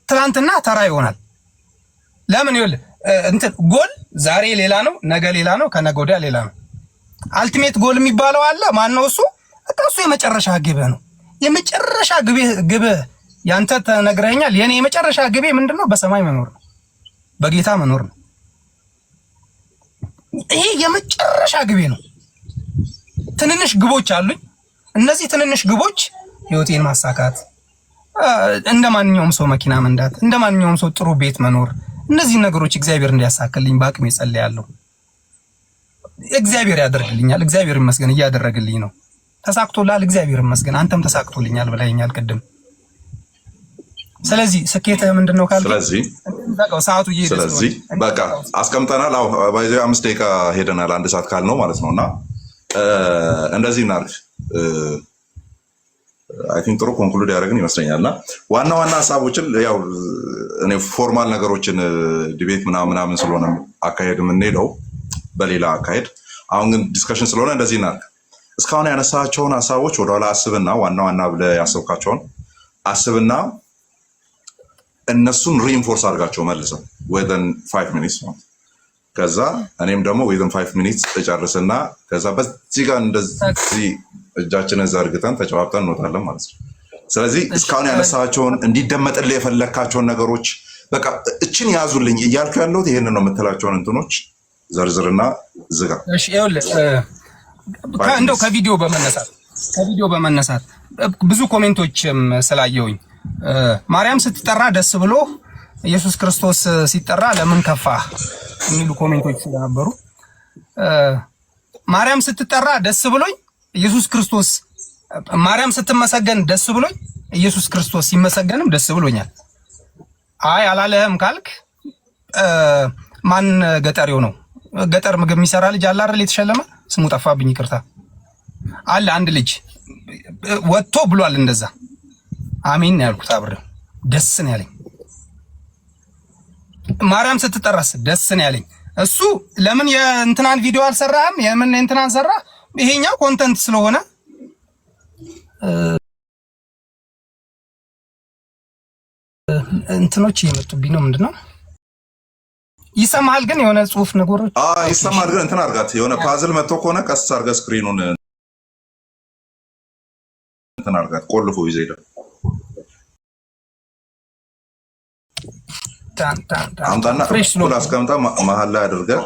ትናንትና ተራ ይሆናል። ለምን ይኸውልህ እንትን ጎል ዛሬ ሌላ ነው፣ ነገ ሌላ ነው፣ ከነገ ወዲያ ሌላ ነው። አልቲሜት ጎል የሚባለው አለ። ማን ነው እሱ? በቃ እሱ የመጨረሻ ግብህ ነው። የመጨረሻ ግብህ ያንተ ተነግረኛል። የኔ የመጨረሻ ግቤ ምንድነው? በሰማይ መኖር ነው፣ በጌታ መኖር ነው። ይሄ የመጨረሻ ግቤ ነው። ትንንሽ ግቦች አሉኝ። እነዚህ ትንንሽ ግቦች ህይወቴን ማሳካት፣ እንደ ማንኛውም ሰው መኪና መንዳት፣ እንደ ማንኛውም ሰው ጥሩ ቤት መኖር፣ እነዚህ ነገሮች እግዚአብሔር እንዲያሳክልኝ በአቅሜ ጸልያለሁ። እግዚአብሔር ያደርግልኛል። እግዚአብሔር ይመስገን እያደረግልኝ ነው። ተሳክቶላል፣ እግዚአብሔር ይመስገን። አንተም ተሳክቶልኛል ብለኸኛል ቅድም። ስለዚህ ስኬትህ ምንድነው ካልከኝ፣ ስለዚህ ሰዓቱ እየሄደ ስለዚህ በቃ አስቀምጠናል። አዎ ባይዘ 5 ደቂቃ ሄደናል፣ 1 ሰዓት ካልነው ማለት ነውና እንደዚህ እናድርግ። አይ ቲንክ ጥሩ ኮንክሉድ ያደረግን ይመስለኛልና ዋና ሀሳቦችን ያው እኔ ፎርማል ነገሮችን ዲቤት ምናምን ስለሆነ አካሄድ የምንሄደው በሌላ አካሄድ፣ አሁን ግን ዲስከሽን ስለሆነ እንደዚህ እናድርግ። እስካሁን ያነሳቸውን ሀሳቦች ወደኋላ አስብና ዋና ብለህ ያሰብካቸውን አስብና እነሱን ሪኢንፎርስ አድርጋቸው መልሰው within 5 minutes ከዛ እኔም ደግሞ ዊዝን 5 ሚኒትስ እጨርስና ከዛ በዚህ ጋር እንደዚህ እጃችንን ዘርግተን ተጨባብጠን እንወጣለን ማለት ነው። ስለዚህ እስካሁን ያነሳቸውን እንዲደመጥልህ የፈለካቸውን ነገሮች በቃ እችን ያዙልኝ እያልኩ ያለሁት ይሄንን ነው የምትላቸውን እንትኖች ዘርዝርና ዝጋ። እሺ ይኸውልህ እንደው ከቪዲዮ በመነሳት ብዙ ኮሜንቶችም ስላየውኝ ማርያም ስትጠራ ደስ ብሎ ኢየሱስ ክርስቶስ ሲጠራ ለምን ከፋ የሚሉ ኮሜንቶች ስለነበሩ ማርያም ስትጠራ ደስ ብሎኝ ኢየሱስ ክርስቶስ ማርያም ስትመሰገን ደስ ብሎኝ ኢየሱስ ክርስቶስ ሲመሰገንም ደስ ብሎኛል። አይ አላለህም ካልክ ማን ገጠሪው ነው? ገጠር ምግብ የሚሰራ ልጅ አለ አይደል? የተሸለመ ስሙ ጠፋብኝ፣ ይቅርታ። አለ አንድ ልጅ ወጥቶ ብሏል እንደዛ። አሜን ነው ያልኩት። አብረን ደስ ነው ያለኝ። ማርያም ስትጠራስ ደስ ነው ያለኝ። እሱ ለምን የእንትናን ቪዲዮ አልሰራህም? የምን እንትናን ሰራ? ይሄኛው ኮንተንት ስለሆነ እንትኖች እየመጡብኝ ነው። ምንድነው ይሰማሃል? ግን የሆነ ጽሁፍ ነገሮች ይሰማል። ግን እንትን አድርጋት የሆነ ፓዝል መጥቶ ከሆነ ቀስ አድርጋ ስክሪኑን እንትን አድርጋት ቆልፎ ይዘህ ሄደ አምጣና ሁሉ አስቀምጣ መሀል ላይ አድርገህ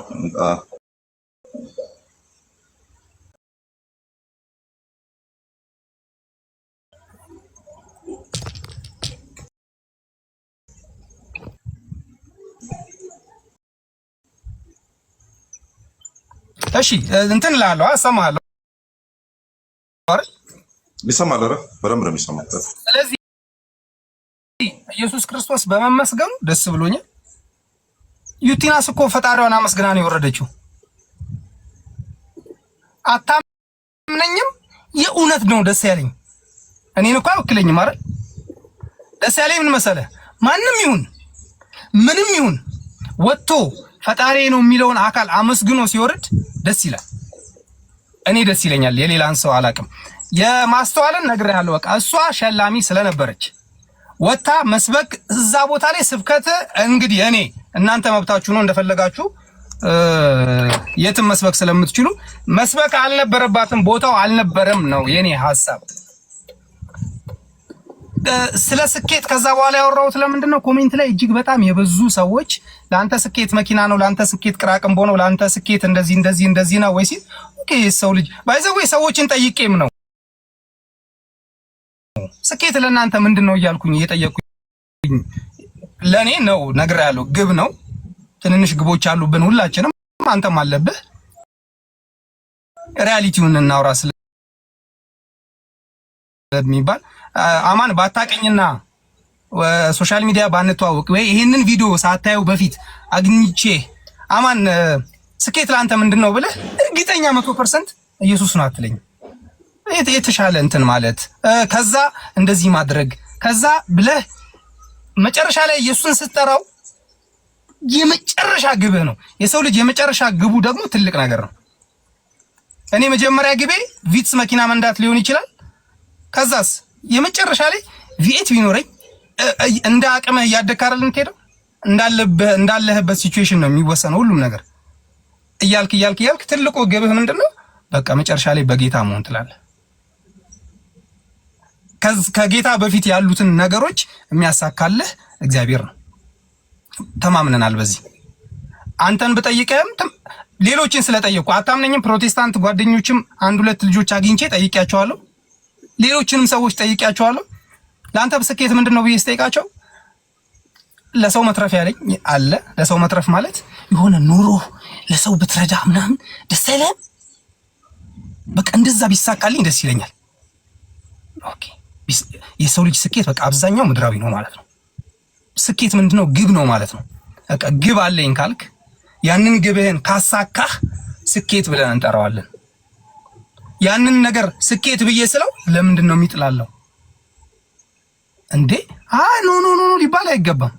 እሺ እንትን እላለሁ እሰማለሁ አይደል? ይሰማል አይደል? በደንብ ነው የሚሰማው። ስለዚህ ኢየሱስ ክርስቶስ በመመስገኑ ደስ ብሎኛል። ዩቲናስ እኮ ፈጣሪዋን አመስግና ነው የወረደችው። አታምነኝም? የእውነት ነው ደስ ያለኝ። እኔን እኮ አይወክለኝም አይደል? ደስ ያለኝ ምን መሰለህ? ማንም ይሁን ምንም ይሁን ወጥቶ ፈጣሪ ነው የሚለውን አካል አመስግኖ ሲወርድ ደስ ይላል። እኔ ደስ ይለኛል። የሌላን ሰው አላቅም። የማስተዋልን ነግሬሃለሁ። በቃ እሷ ሸላሚ ስለነበረች ወታ መስበክ እዛ ቦታ ላይ ስብከት እንግዲህ እኔ እናንተ መብታችሁ ነው እንደፈለጋችሁ የትም መስበክ ስለምትችሉ መስበክ አልነበረባትም፣ ቦታው አልነበረም ነው የኔ ሐሳብ። ስለ ስኬት ከዛ በኋላ ያወራሁት ለምንድን ነው? ኮሜንት ላይ እጅግ በጣም የበዙ ሰዎች ለአንተ ስኬት መኪና ነው፣ ለአንተ ስኬት ቅራቅንቦ ነው፣ ለአንተ ስኬት እንደዚህ ነው ወይ ሲል ኦኬ ሰው ልጅ ባይዘው ሰዎችን ጠይቄም ነው ስኬት ለእናንተ ምንድን ነው እያልኩኝ እየጠየቅኩኝ ለእኔ ነው ነግሬሃለሁ። ግብ ነው። ትንንሽ ግቦች አሉብን ሁላችንም፣ አንተም አለብህ። ሪያሊቲውን እናውራ ስለሚባል አማን ባታቀኝና ሶሻል ሚዲያ ባንተዋወቅ ወይ ይሄንን ቪዲዮ ሳታየው በፊት አግኝቼ አማን ስኬት ለአንተ ምንድን ነው ብለህ እርግጠኛ 100% ኢየሱስ ነው አትለኝ። የተሻለ እንትን ማለት ከዛ እንደዚህ ማድረግ ከዛ ብለህ መጨረሻ ላይ ኢየሱስን ስትጠራው የመጨረሻ ግብህ ነው። የሰው ልጅ የመጨረሻ ግቡ ደግሞ ትልቅ ነገር ነው። እኔ መጀመሪያ ግቤ ቪትስ መኪና መንዳት ሊሆን ይችላል። ከዛስ የመጨረሻ ላይ ቪኤት ቢኖረኝ እንደ አቅምህ እያደካረል እንትሄደው እንዳለህበት ሲቹዌሽን ነው የሚወሰነው ሁሉም ነገር። እያልክ ትልቁ ግብህ ምንድነው? በቃ መጨረሻ ላይ በጌታ መሆን ትላለህ። ከጌታ በፊት ያሉትን ነገሮች የሚያሳካልህ እግዚአብሔር ነው። ተማምነናል በዚህ። አንተን ብጠይቅህም ሌሎችን ስለጠየቅኩ አታምነኝም። ፕሮቴስታንት ጓደኞችም አንድ ሁለት ልጆች አግኝቼ ጠይቄያቸዋለሁ። ሌሎችንም ሰዎች ጠይቄያቸዋለሁ። ለአንተ ስኬት ምንድነው ብዬ ስጠይቃቸው ለሰው መትረፍ ያለኝ አለ። ለሰው መትረፍ ማለት የሆነ ኑሮ ለሰው ብትረዳ ምናምን ደስ አይልም? በቃ እንደዛ ቢሳካልኝ ደስ ይለኛል። ኦኬ የሰው ልጅ ስኬት በቃ አብዛኛው ምድራዊ ነው ማለት ነው። ስኬት ምንድነው? ግብ ነው ማለት ነው። በቃ ግብ አለኝ ካልክ ያንን ግብህን ካሳካህ ስኬት ብለን እንጠራዋለን። ያንን ነገር ስኬት ብዬ ስለው ለምንድን ነው የሚጥላለው እንዴ? ኖ ሊባል አይገባም።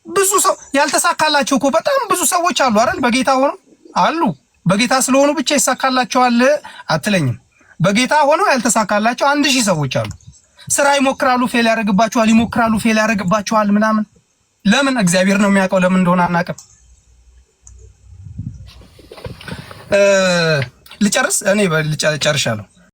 ብዙ ሰው ያልተሳካላቸው እኮ በጣም ብዙ ሰዎች አሉ አይደል? በጌታ ሆኖ አሉ። በጌታ ስለሆኑ ብቻ ይሳካላቸዋል አትለኝም። በጌታ ሆኖ ያልተሳካላቸው 1000 ሰዎች አሉ። ስራ ይሞክራሉ፣ ፌል ያደርግባቸዋል፣ ይሞክራሉ፣ ፌል ያደርግባቸዋል ምናምን። ለምን? እግዚአብሔር ነው የሚያውቀው። ለምን እንደሆነ አናውቅም። ልጨርስ እኔ ጨርሻለሁ።